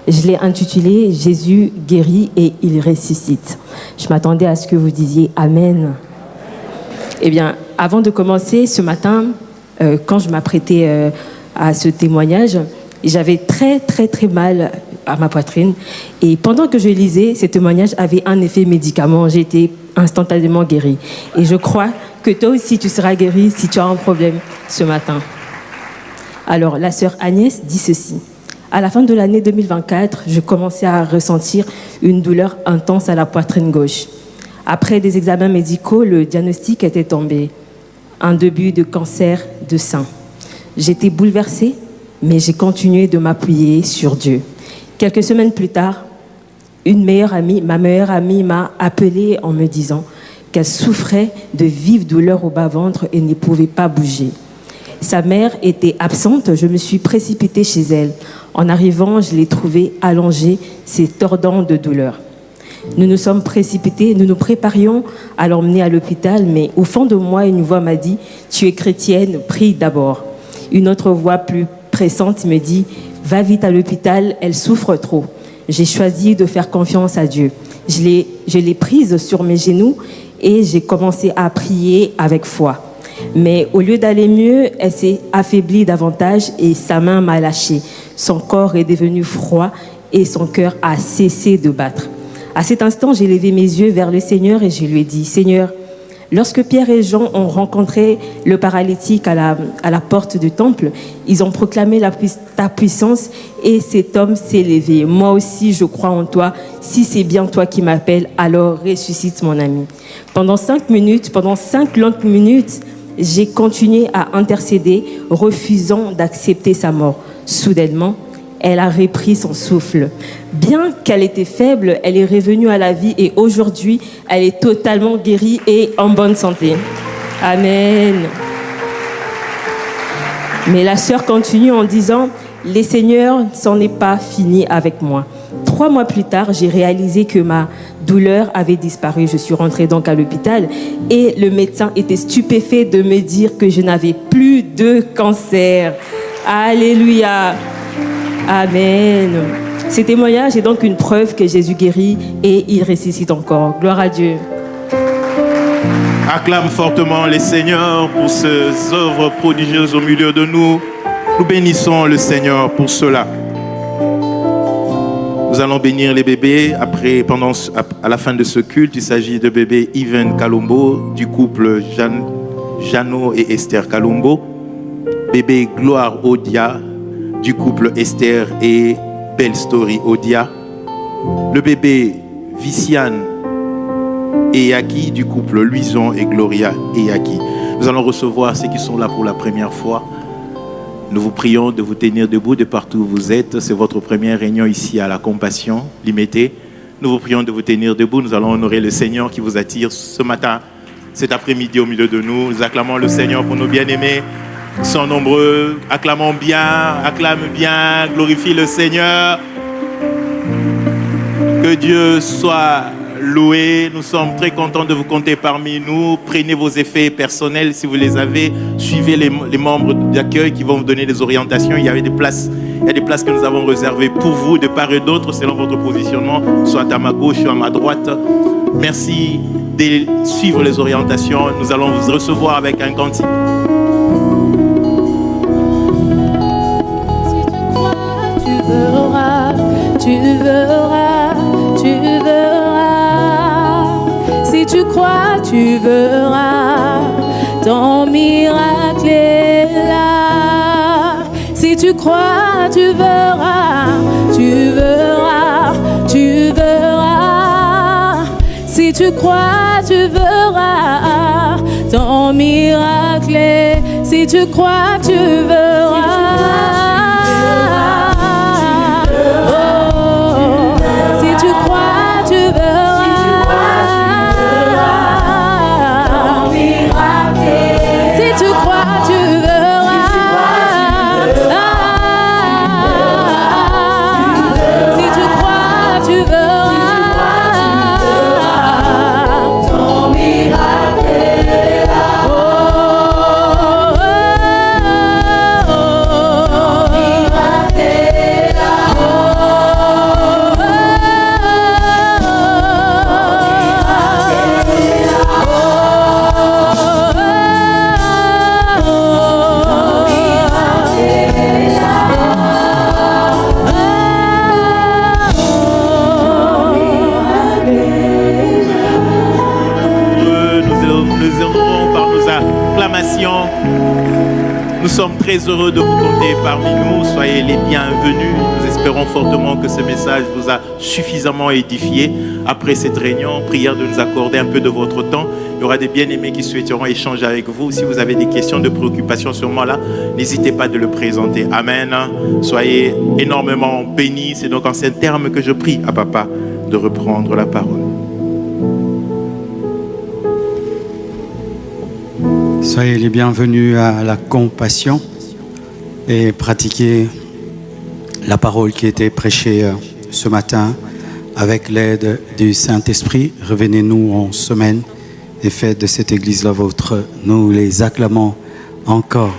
je l'ai intitulé « Jésus guérit et il ressuscite ». Je m'attendais à ce que vous disiez « Amen ». Eh bien, avant de commencer, ce matin, quand je m'apprêtais à ce témoignage, j'avais très, très, très mal à ma poitrine. Et pendant que je lisais, ce témoignage avait un effet médicament. J'ai été instantanément guérie. Et je crois que toi aussi, tu seras guérie si tu as un problème ce matin. Alors, la sœur Agnès dit ceci. À la fin de l'année 2024, je commençais à ressentir une douleur intense à la poitrine gauche. Après des examens médicaux, le diagnostic était tombé. Un début de cancer de sein. J'étais bouleversée, mais j'ai continué de m'appuyer sur Dieu. Quelques semaines plus tard, ma meilleure amie m'a appelée en me disant qu'elle souffrait de vives douleurs au bas-ventre et ne pouvait pas bouger. Sa mère était absente, je me suis précipitée chez elle. En arrivant, je l'ai trouvée allongée, se tordant de douleur. Nous nous sommes précipités, nous nous préparions à l'emmener à l'hôpital, mais au fond de moi, une voix m'a dit « Tu es chrétienne, prie d'abord ». Une autre voix plus pressante me dit « Va vite à l'hôpital, elle souffre trop ». J'ai choisi de faire confiance à Dieu. Je l'ai prise sur mes genoux et j'ai commencé à prier avec foi. Mais au lieu d'aller mieux, elle s'est affaiblie davantage et sa main m'a lâché. Son corps est devenu froid et son cœur a cessé de battre. À cet instant, j'ai levé mes yeux vers le Seigneur et je lui ai dit « Seigneur, lorsque Pierre et Jean ont rencontré le paralytique à la porte du temple, ils ont proclamé ta puissance et cet homme s'est levé. Moi aussi, je crois en toi. Si c'est bien toi qui m'appelles, alors ressuscite mon ami. » Pendant 5 longues minutes, j'ai continué à intercéder, refusant d'accepter sa mort. Soudainement, elle a repris son souffle. Bien qu'elle était faible, elle est revenue à la vie et aujourd'hui, elle est totalement guérie et en bonne santé. Amen. Mais la sœur continue en disant « Les Seigneurs, c'en est pas fini avec moi. » 3 mois plus tard, j'ai réalisé que ma douleur avait disparu. Je suis rentrée donc à l'hôpital et le médecin était stupéfait de me dire que je n'avais plus de cancer. Alléluia. Amen. Ce témoignage est donc une preuve que Jésus guérit et il ressuscite encore. Gloire à Dieu. Acclame fortement les Seigneurs pour ces œuvres prodigieuses au milieu de nous. Nous bénissons le Seigneur pour cela. Nous allons bénir les bébés. À la fin de ce culte, il s'agit de bébé Yven Kalumbo du couple Jeannot et Esther Kalumbo. Bébé Gloire Odia du couple Esther et Belle Story Odia. Le bébé Viciane Eyaki du couple Luison et Gloria Eyaki. Nous allons recevoir ceux qui sont là pour la première fois. Nous vous prions de vous tenir debout de partout où vous êtes. C'est votre première réunion ici à la Compassion Limitée. Nous vous prions de vous tenir debout. Nous allons honorer le Seigneur qui vous attire ce matin, cet après-midi au milieu de nous. Nous acclamons le Seigneur pour nos bien-aimés. Ils sont nombreux. Acclamons bien, acclame bien, glorifie le Seigneur. Que Dieu soit loué. Nous sommes très contents de vous compter parmi nous. Prenez vos effets personnels si vous les avez. Suivez les membres d'accueil qui vont vous donner des orientations. Il y a des places que nous avons réservées pour vous de part et d'autre selon votre positionnement, soit à ma gauche ou à ma droite. Merci de suivre les orientations. Nous allons vous recevoir avec un cantique. Tu verras. Si tu crois, tu verras. Ton miracle est là. Si tu crois, tu verras. Si tu crois, tu verras. Ton miracle est. Si tu crois, tu verras. bénédiction. Nous sommes très heureux de vous compter parmi nous. Soyez les bienvenus. Nous espérons fortement que ce message vous a suffisamment édifié. Après cette réunion, prière de nous accorder un peu de votre temps. Il y aura des bien-aimés qui souhaiteront échanger avec vous. Si vous avez des questions de préoccupation sur moi là, n'hésitez pas de le présenter. Amen. Soyez énormément bénis. C'est donc en ces termes que je prie à Papa de reprendre la parole. Soyez les bienvenus à la compassion et pratiquez la parole qui a été prêchée ce matin avec l'aide du Saint-Esprit. Revenez-nous en semaine et faites de cette église la vôtre. Nous les acclamons encore.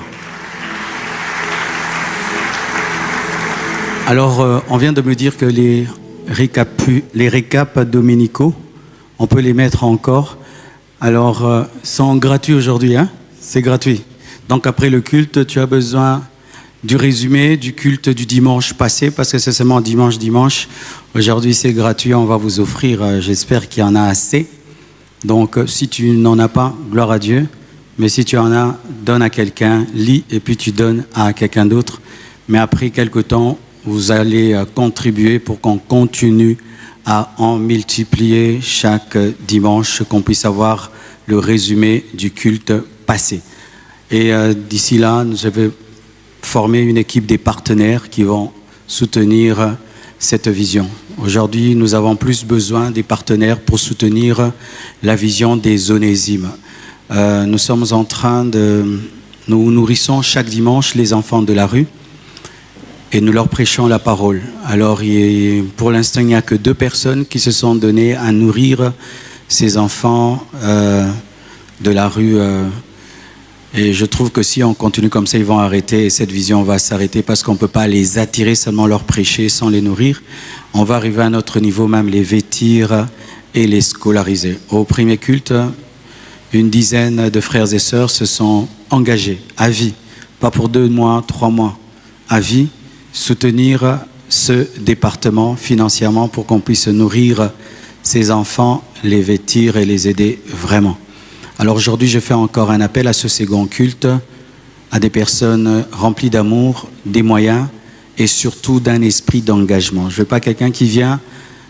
Alors, on vient de me dire que les récaps dominicaux, on peut les mettre encore. Alors, sont gratuits aujourd'hui, hein? C'est gratuit. Donc, après le culte, tu as besoin du résumé du culte du dimanche passé, parce que c'est seulement dimanche. Aujourd'hui, c'est gratuit. On va vous offrir, j'espère qu'il y en a assez. Donc, si tu n'en as pas, gloire à Dieu. Mais si tu en as, donne à quelqu'un, lis, et puis tu donnes à quelqu'un d'autre. Mais après quelque temps, vous allez contribuer pour qu'on continue à en multiplier chaque dimanche, qu'on puisse avoir le résumé du culte passé. Et d'ici là, je vais former une équipe des partenaires qui vont soutenir cette vision. Aujourd'hui, nous avons plus besoin des partenaires pour soutenir la vision des Onésimes. Nous sommes en train de... Nous nourrissons chaque dimanche les enfants de la rue et nous leur prêchons la parole. Alors, pour l'instant, il n'y a que 2 personnes qui se sont données à nourrir ces enfants de la rue. Et je trouve que si on continue comme ça, ils vont arrêter et cette vision va s'arrêter parce qu'on ne peut pas les attirer, seulement leur prêcher sans les nourrir. On va arriver à notre niveau, même les vêtir et les scolariser. Au premier culte, une dizaine de frères et sœurs se sont engagés à vie, pas pour 2 mois, 3 mois, à vie, soutenir ce département financièrement pour qu'on puisse nourrir ces enfants, les vêtir et les aider vraiment. Alors aujourd'hui, je fais encore un appel à ce second culte, à des personnes remplies d'amour, des moyens et surtout d'un esprit d'engagement. Je ne veux pas quelqu'un qui vient,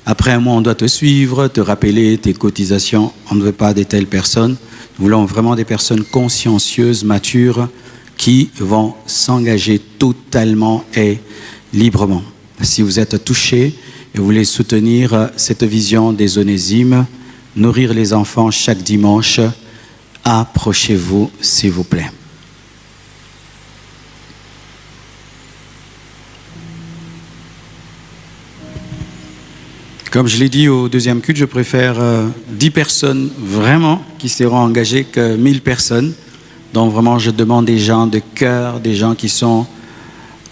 après un mois on doit te suivre, te rappeler tes cotisations. On ne veut pas de telles personnes. Nous voulons vraiment des personnes consciencieuses, matures, qui vont s'engager totalement et librement. Si vous êtes touché et vous voulez soutenir cette vision des Onésimes, nourrir les enfants chaque dimanche, approchez-vous, s'il vous plaît. Comme je l'ai dit au deuxième culte, je préfère 10 personnes vraiment qui seront engagées que 1000 personnes. Donc vraiment, je demande des gens de cœur, des gens qui sont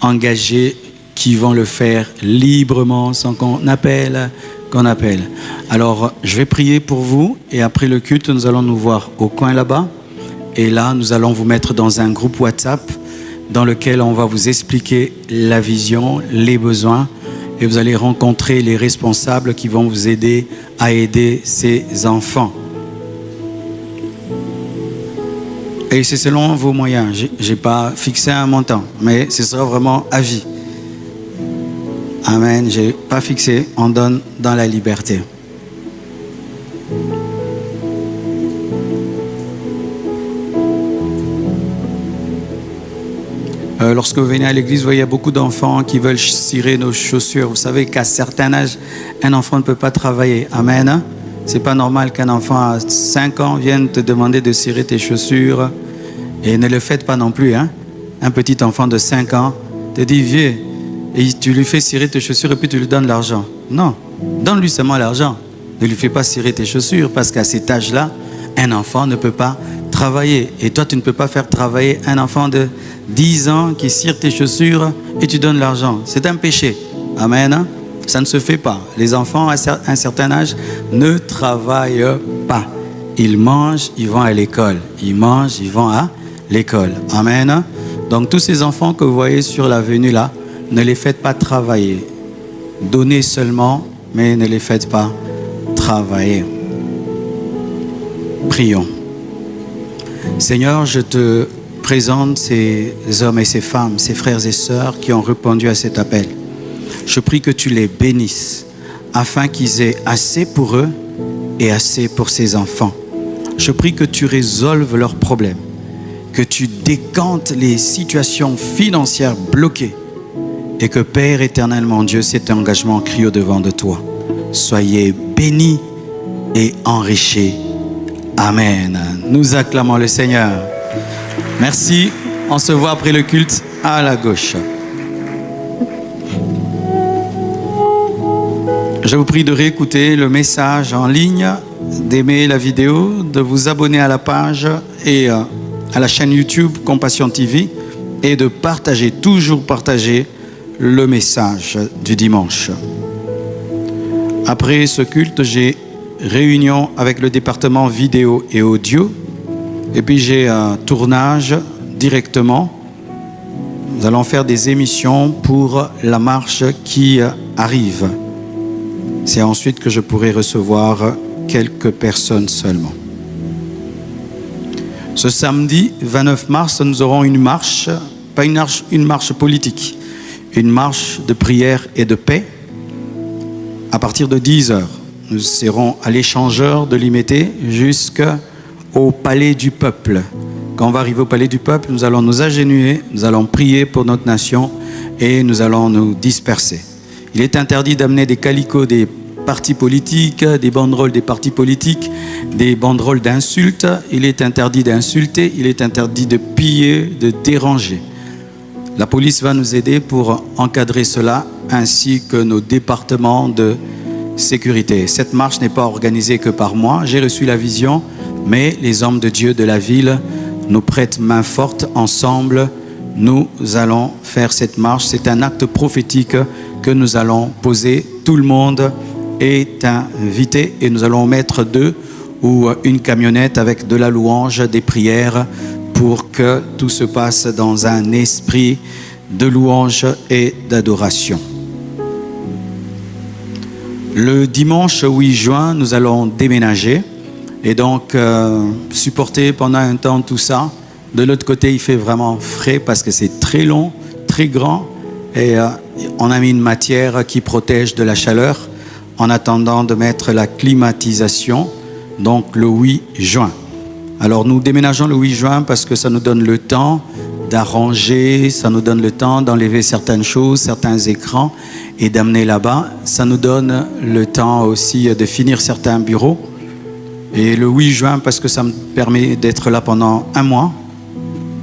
engagés, qui vont le faire librement, sans qu'on appelle. Alors, je vais prier pour vous et après le culte, nous allons nous voir au coin là-bas. Et là, nous allons vous mettre dans un groupe WhatsApp dans lequel on va vous expliquer la vision, les besoins et vous allez rencontrer les responsables qui vont vous aider à aider ces enfants. Et c'est selon vos moyens. Je n'ai pas fixé un montant, mais ce sera vraiment à vie. Amen. Je n'ai pas fixé, on donne dans la liberté. Lorsque vous venez à l'église, vous voyez, il y a beaucoup d'enfants qui veulent cirer nos chaussures. Vous savez qu'à certain âge, un enfant ne peut pas travailler. Amen. C'est pas normal qu'un enfant à 5 ans vienne te demander de cirer tes chaussures. Et ne le faites pas non plus. Hein. Un petit enfant de 5 ans te dit, vieux, et tu lui fais cirer tes chaussures et puis tu lui donnes l'argent. Non, donne-lui seulement l'argent. Ne lui fais pas cirer tes chaussures parce qu'à cet âge-là, un enfant ne peut pas travailler. Et toi, tu ne peux pas faire travailler un enfant de 10 ans qui cire tes chaussures et tu donnes l'argent. C'est un péché. Amen. Ça ne se fait pas. Les enfants à un certain âge ne travaillent pas. Ils mangent, ils vont à l'école. Ils mangent, ils vont à l'école. Amen. Donc tous ces enfants que vous voyez sur l'avenue là, ne les faites pas travailler. Donnez seulement, mais ne les faites pas travailler. Prions. Seigneur, je te présente ces hommes et ces femmes, ces frères et sœurs qui ont répondu à cet appel. Je prie que tu les bénisses afin qu'ils aient assez pour eux et assez pour ces enfants. Je prie que tu résolves leurs problèmes, que tu décantes les situations financières bloquées et que Père éternel, mon Dieu, cet engagement crie au-devant de toi. Soyez bénis et enrichis. Amen. Nous acclamons le Seigneur. Merci. On se voit après le culte à la gauche. Je vous prie de réécouter le message en ligne, d'aimer la vidéo, de vous abonner à la page et à la chaîne YouTube Compassion TV et de partager, toujours partager le message du dimanche. Après ce culte, j'ai réunion avec le département vidéo et audio et puis j'ai un tournage directement. Nous allons faire des émissions pour la marche qui arrive. C'est ensuite que je pourrai recevoir quelques personnes seulement. Ce samedi 29 mars, nous aurons une marche, pas une marche politique, une marche de prière et de paix à partir de 10h. Nous serons à l'échangeur de l'Imété jusqu'au Palais du Peuple. Quand on va arriver au Palais du Peuple, nous allons nous agenouiller, nous allons prier pour notre nation et nous allons nous disperser. Il est interdit d'amener des calicots des partis politiques, des banderoles des partis politiques, des banderoles d'insultes. Il est interdit d'insulter, il est interdit de piller, de déranger. La police va nous aider pour encadrer cela, ainsi que nos départements de sécurité. Cette marche n'est pas organisée que par moi. J'ai reçu la vision, mais les hommes de Dieu de la ville nous prêtent main forte. Ensemble, nous allons faire cette marche. C'est un acte prophétique que nous allons poser. Tout le monde est invité et nous allons mettre 2 ou une camionnette avec de la louange, des prières pour que tout se passe dans un esprit de louange et d'adoration. Le dimanche 8 juin, nous allons déménager et donc supporter pendant un temps tout ça. De l'autre côté, il fait vraiment frais parce que c'est très long, très grand et on a mis une matière qui protège de la chaleur en attendant de mettre la climatisation, donc le 8 juin. Alors nous déménageons le 8 juin parce que ça nous donne le temps d'arranger, ça nous donne le temps d'enlever certaines choses, certains écrans et d'amener là-bas. Ça nous donne le temps aussi de finir certains bureaux. Et le 8 juin parce que ça me permet d'être là pendant 1 mois,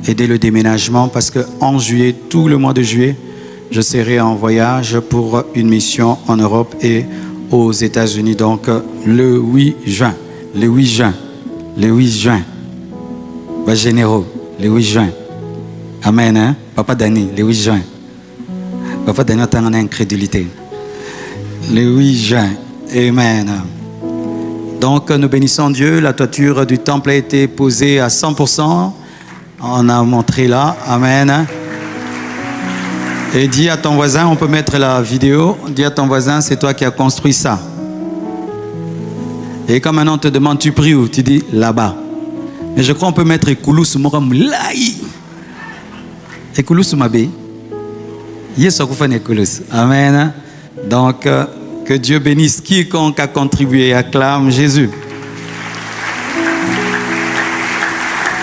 aider le déménagement parce qu'en juillet, tout le mois de juillet, je serai en voyage pour une mission en Europe et aux États-Unis. Donc le 8 juin, le 8 juin, le 8 juin, va généraux, le 8 juin. Amen, hein? Papa Dani, le 8 juin. Papa Dani, on a une incrédulité. Le 8 juin, amen. Donc nous bénissons Dieu, la toiture du temple a été posée à 100%. On a montré là, amen. Et dis à ton voisin, on peut mettre la vidéo, dis à ton voisin, c'est toi qui as construit ça. Et quand maintenant on te demande, tu pries où? Tu dis là-bas. Mais je crois qu'on peut mettre Ekoulousou Moram Laï. Ekoulousou Mabé. Yesokoufen Ekoulousou. Amen. Donc, que Dieu bénisse quiconque a contribué. Acclame Jésus.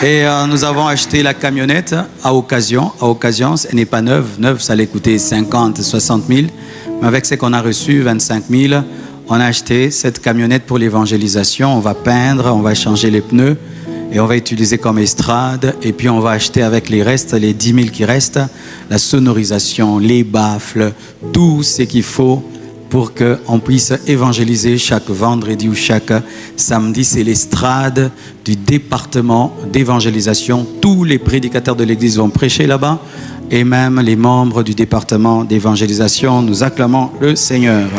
Et nous avons acheté la camionnette à occasion. À occasion, elle n'est pas neuve. Neuve, ça allait coûter 50, 60 000. Mais avec ce qu'on a reçu, 25 000, on a acheté cette camionnette pour l'évangélisation. On va peindre, on va changer les pneus et on va utiliser comme estrade. Et puis on va acheter avec les restes, les 10 000 qui restent, la sonorisation, les baffles, tout ce qu'il faut pour qu'on puisse évangéliser chaque vendredi ou chaque samedi. C'est l'estrade du département d'évangélisation. Tous les prédicateurs de l'Église vont prêcher là-bas et même les membres du département d'évangélisation. Nous acclamons le Seigneur.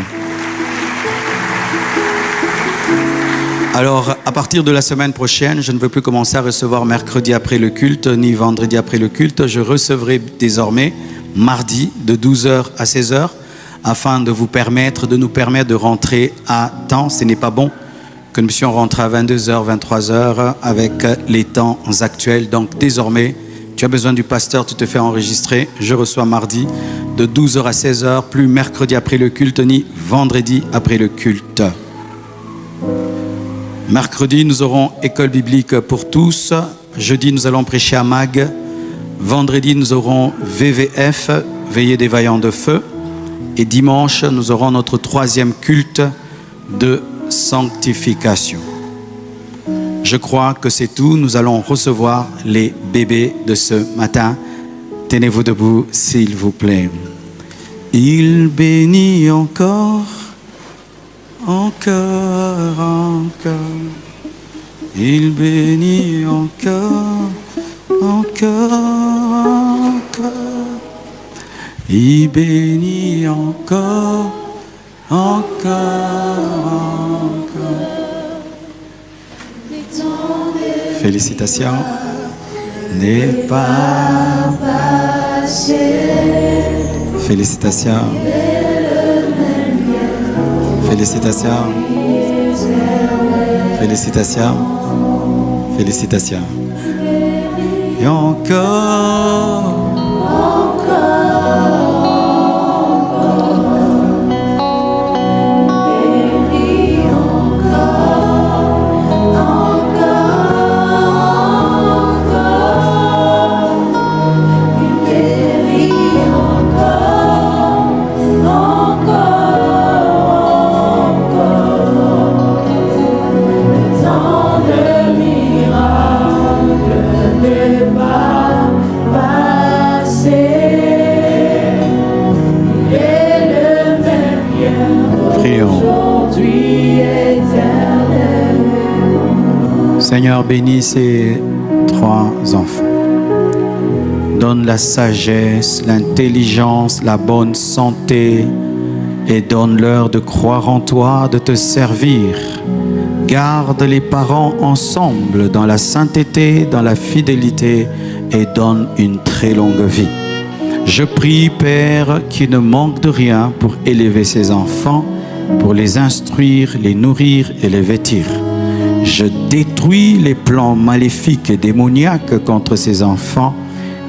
Alors, à partir de la semaine prochaine, je ne veux plus commencer à recevoir mercredi après le culte, ni vendredi après le culte. Je recevrai désormais mardi de 12h à 16h, afin de nous permettre de rentrer à temps. Ce n'est pas bon que nous puissions rentrer à 22h, 23h avec les temps actuels. Donc désormais, tu as besoin du pasteur, tu te fais enregistrer. Je reçois mardi de 12h à 16h, plus mercredi après le culte, ni vendredi après le culte. Mercredi, nous aurons école biblique pour tous. Jeudi, nous allons prêcher à Mag. Vendredi, nous aurons VVF, Veillée des Vaillants de Feu. Et dimanche, nous aurons notre 3e culte de sanctification. Je crois que c'est tout. Nous allons recevoir les bébés de ce matin. Tenez-vous debout, s'il vous plaît. Il bénit encore, encore, encore. Il bénit encore, encore, encore. Il bénit encore, encore, encore. Félicitations. N'est pas passé. Félicitations. Félicitations. Félicitations. Félicitations. Et encore. Seigneur, bénis ces 3 enfants. Donne la sagesse, l'intelligence, la bonne santé et donne-leur de croire en toi, de te servir. Garde les parents ensemble dans la sainteté, dans la fidélité et donne une très longue vie. Je prie, Père, qu'il ne manque de rien pour élever ses enfants, pour les instruire, les nourrir et les vêtir. Je détruis les plans maléfiques et démoniaques contre ces enfants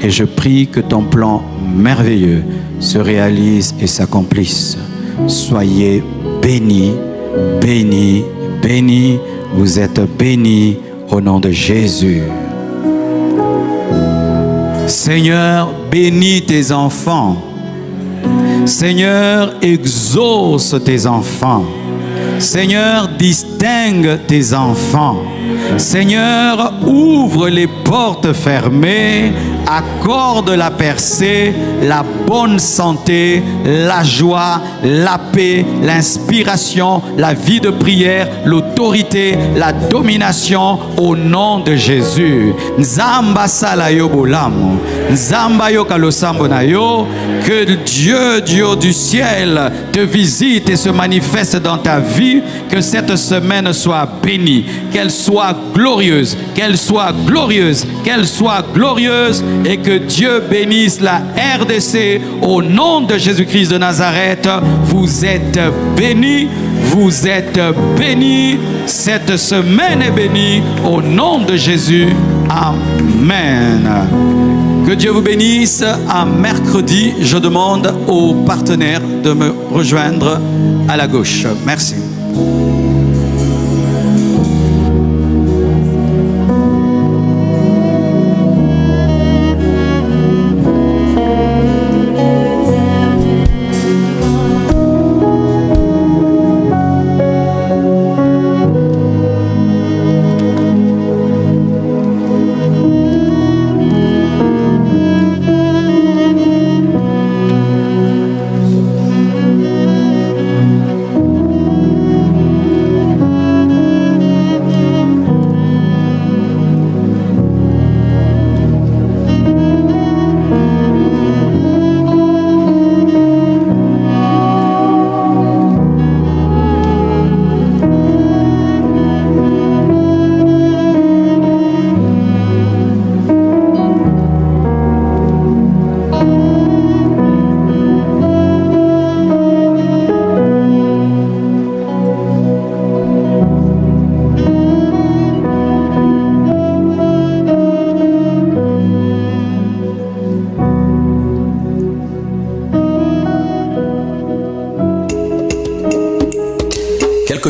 et je prie que ton plan merveilleux se réalise et s'accomplisse. Soyez bénis, bénis, bénis. Vous êtes bénis au nom de Jésus. Seigneur, bénis tes enfants. Seigneur, exauce tes enfants. Seigneur, distingue tes enfants. Seigneur, ouvre les portes fermées, accorde la percée, la bonne santé, la joie, la paix, l'inspiration, la vie de prière, l'autorité, la domination au nom de Jésus. Nzamba salayo bolamu, nzamba yo kalosambo na yo, que Dieu du ciel te visite et se manifeste dans ta vie, que cette semaine soit bénie, qu'elle soit glorieuse, qu'elle soit glorieuse, qu'elle soit glorieuse, et que Dieu bénisse la RDC au nom de Jésus-Christ de Nazareth. Vous êtes bénis, vous êtes bénis. Cette semaine est bénie au nom de Jésus. Amen. Que Dieu vous bénisse. À mercredi, je demande aux partenaires de me rejoindre à la gauche. Merci.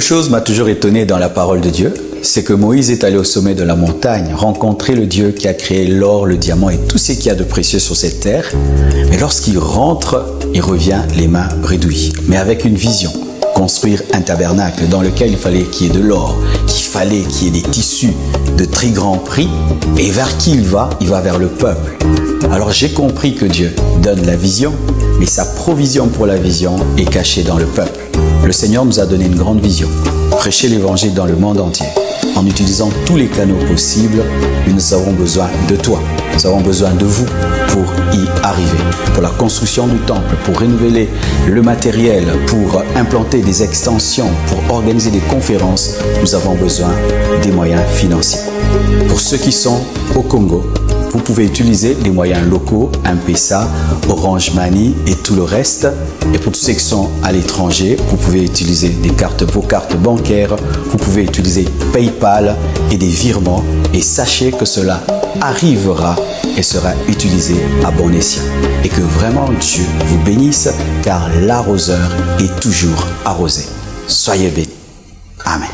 Quelque chose m'a toujours étonné dans la parole de Dieu, c'est que Moïse est allé au sommet de la montagne, rencontrer le Dieu qui a créé l'or, le diamant et tout ce qu'il y a de précieux sur cette terre. Mais lorsqu'il rentre, il revient les mains bredouilles, mais avec une vision. Construire un tabernacle dans lequel il fallait qu'il y ait de l'or, qu'il fallait qu'il y ait des tissus de très grand prix. Et vers qui il va? Il va vers le peuple. Alors j'ai compris que Dieu donne la vision, mais sa provision pour la vision est cachée dans le peuple. Le Seigneur nous a donné une grande vision. Prêcher l'évangile dans le monde entier. En utilisant tous les canaux possibles, mais nous avons besoin de toi. Nous avons besoin de vous pour y arriver. Pour la construction du temple, pour renouveler le matériel, pour implanter des extensions, pour organiser des conférences, nous avons besoin des moyens financiers. Pour ceux qui sont au Congo, vous pouvez utiliser les moyens locaux, M-Pesa, Orange Money et tout le reste. Et pour tous ceux qui sont à l'étranger, vous pouvez utiliser vos cartes bancaires, vous pouvez utiliser PayPal et des virements. Et sachez que cela arrivera et sera utilisé à bon escient. Et que vraiment Dieu vous bénisse, car l'arroseur est toujours arrosé. Soyez bénis. Amen.